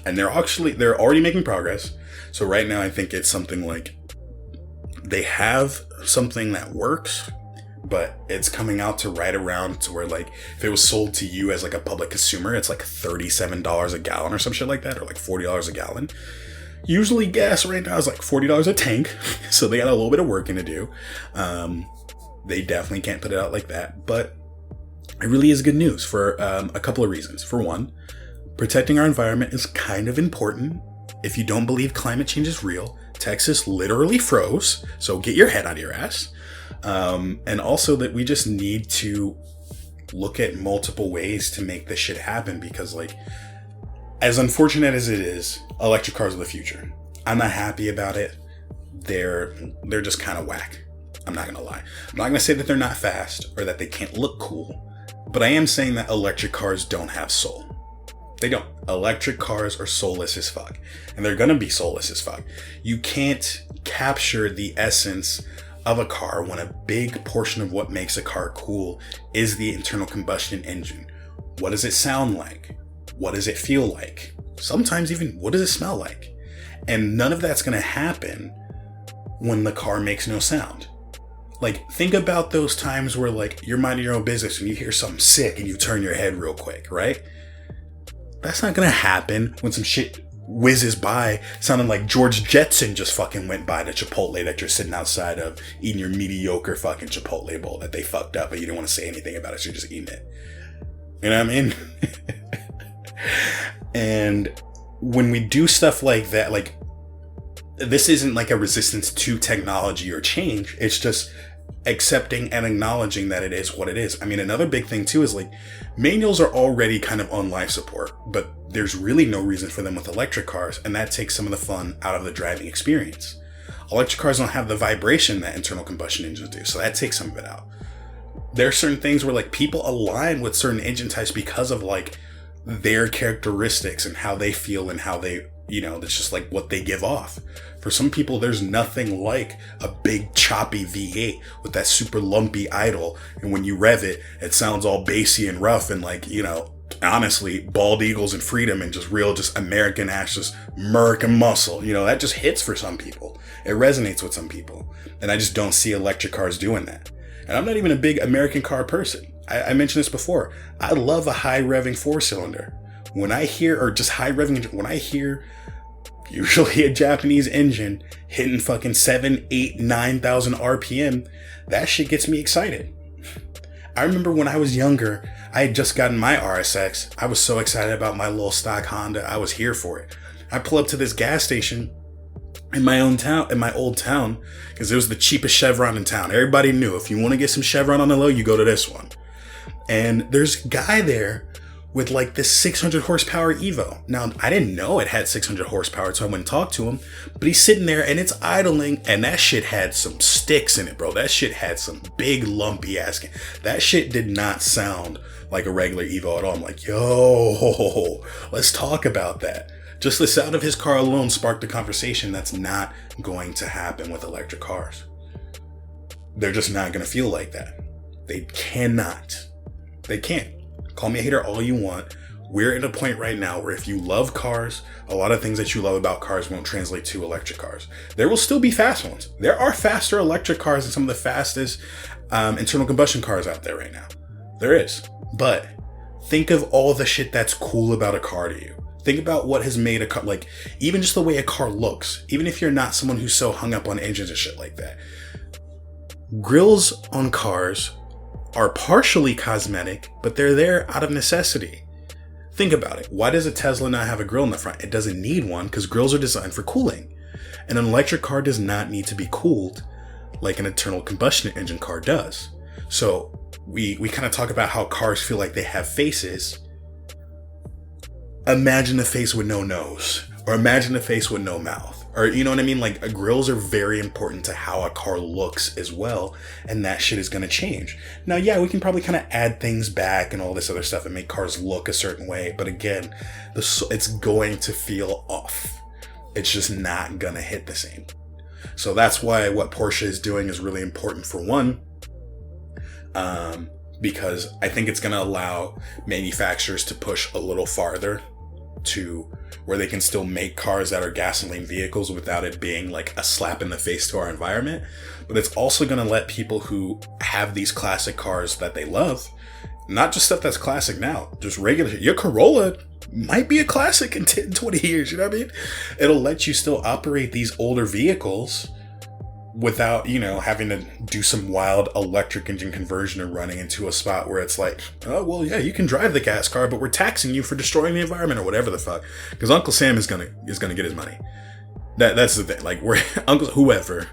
And they're already making progress. So right now I think it's something like they have something that works, but it's coming out to right around to where, like, if it was sold to you as like a public consumer, it's like $37 a gallon or some shit like that, or like $40 a gallon. Usually gas right now is like $40 a tank, so they got a little bit of working to do. They definitely can't put it out like that, but it really is good news for a couple of reasons. For one, protecting our environment is kind of important. If you don't believe climate change is real, Texas literally froze, so get your head out of your ass. And also that we just need to look at multiple ways to make this shit happen, because, like, as unfortunate as it is, electric cars are the future. I'm not happy about it. They're just kind of whack. I'm not gonna lie. I'm not gonna say that they're not fast or that they can't look cool, but I am saying that electric cars don't have soul. They don't. Electric cars are soulless as fuck, and they're gonna be soulless as fuck. You can't capture the essence of a car when a big portion of what makes a car cool is the internal combustion engine. What does it sound like? What does it feel like? Sometimes even, what does it smell like? And none of that's gonna happen when the car makes no sound. Like, think about those times where, like, you're minding your own business and you hear something sick and you turn your head real quick, right? That's not gonna happen when some shit whizzes by sounding like George Jetson just fucking went by the Chipotle that you're sitting outside of eating your mediocre fucking Chipotle bowl that they fucked up, but you don't want to say anything about it, so you're just eating it. You know what I mean? And when we do stuff like that, like, this isn't like a resistance to technology or change. It's just accepting and acknowledging that it is what it is. I mean, another big thing too is, like, manuals are already kind of on life support, but there's really no reason for them with electric cars, and that takes some of the fun out of the driving experience. Electric cars don't have the vibration that internal combustion engines do, so that takes some of it out. There are certain things where, like, people align with certain engine types because of, like, their characteristics and how they feel and how they, you know, that's just like what they give off. For some people, there's nothing like a big choppy V8 with that super lumpy idle, and when you rev it, it sounds all bassy and rough and, like, you know, honestly, bald eagles and freedom and just real, just American ass, just American muscle. You know, that just hits for some people. It resonates with some people. And I just don't see electric cars doing that. And I'm not even a big American car person. I mentioned this before. I love a high revving 4-cylinder. When I hear, or just high revving, when I hear usually a Japanese engine hitting fucking 7, 8, 9,000 RPM, that shit gets me excited. I remember when I was younger, I had just gotten my RSX. I was so excited about my little stock Honda. I was here for it. I pull up to this gas station in my old town, because it was the cheapest Chevron in town. Everybody knew if you want to get some Chevron on the low, you go to this one. And there's a guy there with like this 600 horsepower Evo. Now, I didn't know it had 600 horsepower, so I went and talked to him. But he's sitting there and it's idling, and that shit had some sticks in it, bro. That shit had some big lumpy ass. That shit did not sound like a regular Evo at all. I'm like, yo, let's talk about that. Just the sound of his car alone sparked a conversation that's not going to happen with electric cars. They're just not going to feel like that. They cannot. They can't. Call me a hater all you want. We're at a point right now where if you love cars, a lot of things that you love about cars won't translate to electric cars. There will still be fast ones. There are faster electric cars than some of the fastest internal combustion cars out there right now. There is. But think of all the shit that's cool about a car to you. Think about what has made a car, like, even just the way a car looks, even if you're not someone who's so hung up on engines and shit like that. Grills on cars are partially cosmetic, but they're there out of necessity. Think about it. Why does a Tesla not have a grill in the front? It doesn't need one because grills are designed for cooling. And an electric car does not need to be cooled like an internal combustion engine car does. So we kind of talk about how cars feel like they have faces. Imagine a face with no nose, or imagine a face with no mouth, Or, you know what I mean? Like, grills are very important to how a car looks as well. And that shit is going to change. Now, yeah, we can probably kind of add things back and all this other stuff and make cars look a certain way. But again, it's going to feel off. It's just not going to hit the same. So that's why what Porsche is doing is really important for one. Because I think it's going to allow manufacturers to push a little farther to where they can still make cars that are gasoline vehicles without it being like a slap in the face to our environment. But it's also going to let people who have these classic cars that they love, not just stuff that's classic now, just regular, your Corolla might be a classic in 10, 20 years, you know what I mean? It'll let you still operate these older vehicles without, you know, having to do some wild electric engine conversion and running into a spot where it's like, oh, well, yeah, you can drive the gas car, but we're taxing you for destroying the environment or whatever the fuck. Because Uncle Sam is gonna get his money. That's the thing. Like, we're whoever,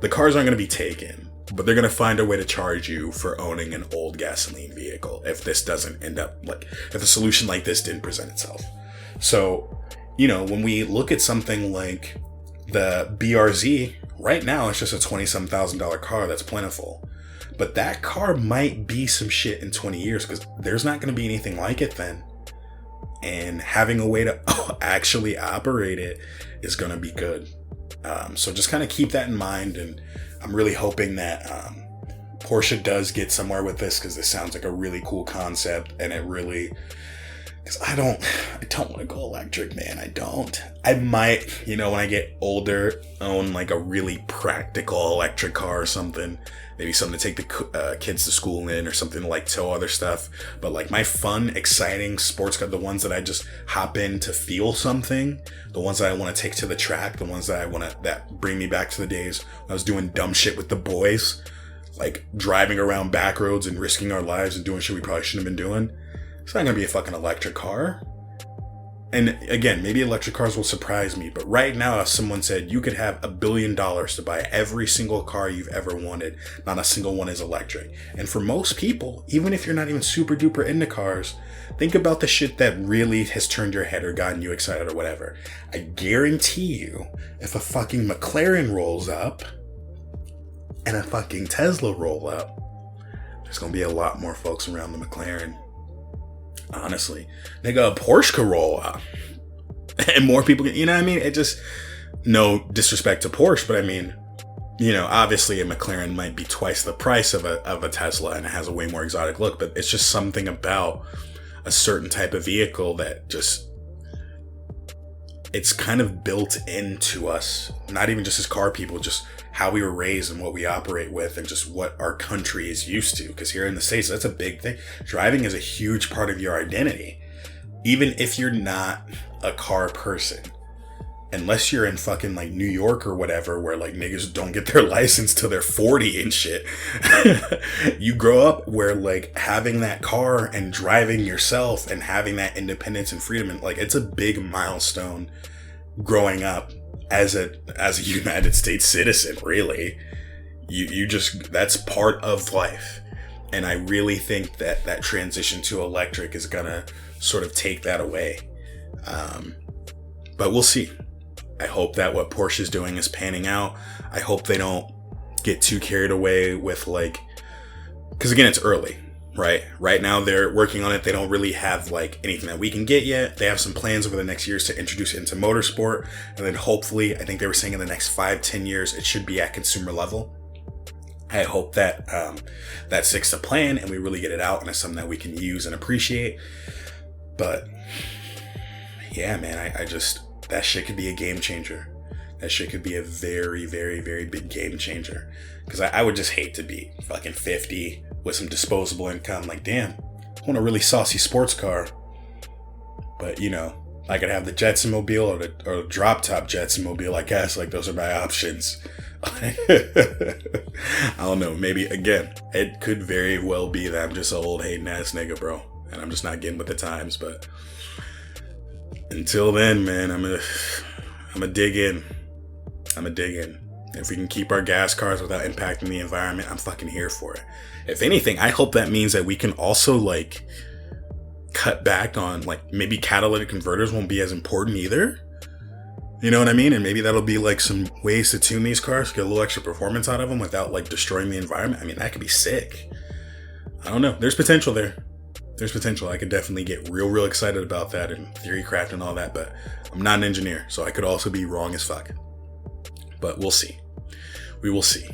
the cars aren't gonna be taken, but they're gonna find a way to charge you for owning an old gasoline vehicle if this doesn't end up like, if a solution like this didn't present itself. So, you know, when we look at something like the BRZ, right now it's just a $20,000 car that's plentiful. But that car might be some shit in 20 years because there's not going to be anything like it then. And having a way to actually operate it is going to be good. So just kind of keep that in mind. And I'm really hoping that Porsche does get somewhere with this because this sounds like a really cool concept. And it really... Because I don't want to go electric, man. I don't. I might, you know, when I get older, own like a really practical electric car or something. Maybe something to take the kids to school in or something to like tow other stuff. But like my fun, exciting sports car, the ones that I just hop in to feel something, the ones that I want to take to the track, the ones that that bring me back to the days when I was doing dumb shit with the boys, like driving around back roads and risking our lives and doing shit we probably shouldn't have been doing. It's not going to be a fucking electric car. And again, maybe electric cars will surprise me. But right now, if someone said you could have $1 billion to buy every single car you've ever wanted, not a single one is electric. And for most people, even if you're not even super duper into cars, think about the shit that really has turned your head or gotten you excited or whatever. I guarantee you, if a fucking McLaren rolls up and a fucking Tesla roll up, there's going to be a lot more folks around the McLaren. Honestly, nigga, a Porsche Corolla and more people, you know what I mean? It just, no disrespect to Porsche, but I mean, you know, obviously a McLaren might be twice the price of a Tesla and it has a way more exotic look, but it's just something about a certain type of vehicle that just, it's kind of built into us, not even just as car people, just how we were raised and what we operate with and just what our country is used to. Because here in the States, that's a big thing. Driving is a huge part of your identity. Even if you're not a car person. Unless you're in fucking like New York or whatever, where like niggas don't get their license till they're 40 and shit. You grow up where like having that car and driving yourself and having that independence and freedom, and like it's a big milestone growing up as a United States citizen, really. You just, that's part of life. And I really think that transition to electric is gonna sort of take that away. But we'll see. I hope that what Porsche is doing is panning out. I hope they don't get too carried away with like, because again, it's early, right? Right now they're working on it. They don't really have like anything that we can get yet. They have some plans over the next years to introduce it into motorsport. And then hopefully, I think they were saying in the next 5-10 years, it should be at consumer level. I hope that that sticks to plan and we really get it out and it's something that we can use and appreciate. But yeah, man, I just, that shit could be a game changer. That shit could be a very, very, very big game changer. Because I would just hate to be fucking 50 with some disposable income. Like, damn, I want a really saucy sports car. But, you know, I could have the Jetson Mobile or the drop top Jetson Mobile, I guess. Like, those are my options. I don't know. Maybe, again, it could very well be that I'm just an old hating ass nigga, bro. And I'm just not getting with the times. But until then, man, I'm gonna dig in. If we can keep our gas cars without impacting the environment, I'm fucking here for it. If anything, I hope that means that we can also like cut back on like maybe catalytic converters won't be as important either. You know what I mean? And maybe that'll be like some ways to tune these cars, get a little extra performance out of them without like destroying the environment. I mean, that could be sick. I don't know. There's potential there. There's potential. I could definitely get real excited about that and theory craft and all that, but I'm not an engineer, so I could also be wrong as fuck. But we'll see. We will see.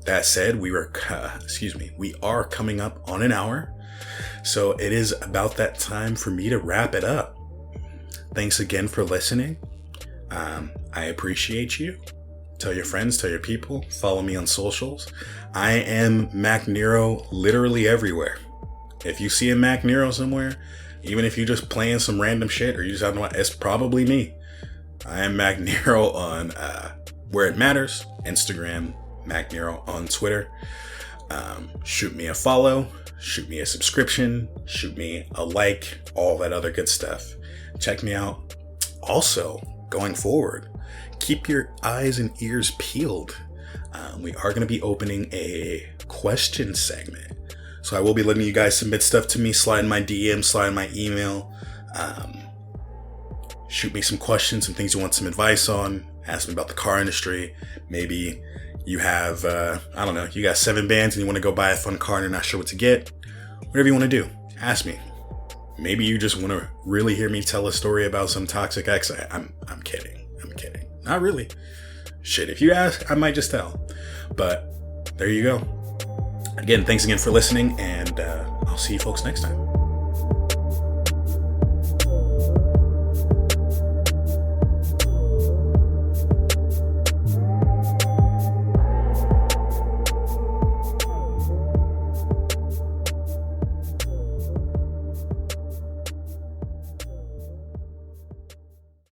That said, we are coming up on an hour, so it is about that time for me to wrap it up. Thanks again for listening. I appreciate you. Tell your friends, tell your people, follow me on socials. I am Makk Nero literally everywhere. If you see a Makk Nero somewhere, even if you're just playing some random shit or you just have no, it's probably me. I am Makk Nero on Where It Matters, Instagram, Makk Nero on Twitter. Shoot me a follow, shoot me a subscription, shoot me a like, all that other good stuff. Check me out. Also, going forward, keep your eyes and ears peeled. We are going to be opening a question segment. So I will be letting you guys submit stuff to me, slide in my DM, slide in my email. Shoot me some questions, some things you want some advice on. Ask me about the car industry. Maybe you have, you got 7 bands and you want to go buy a fun car and you're not sure what to get. Whatever you want to do, ask me. Maybe you just want to really hear me tell a story about some toxic ex. I'm kidding. Not really. Shit, if you ask, I might just tell. But there you go. Again, thanks again for listening, and I'll see you folks next time.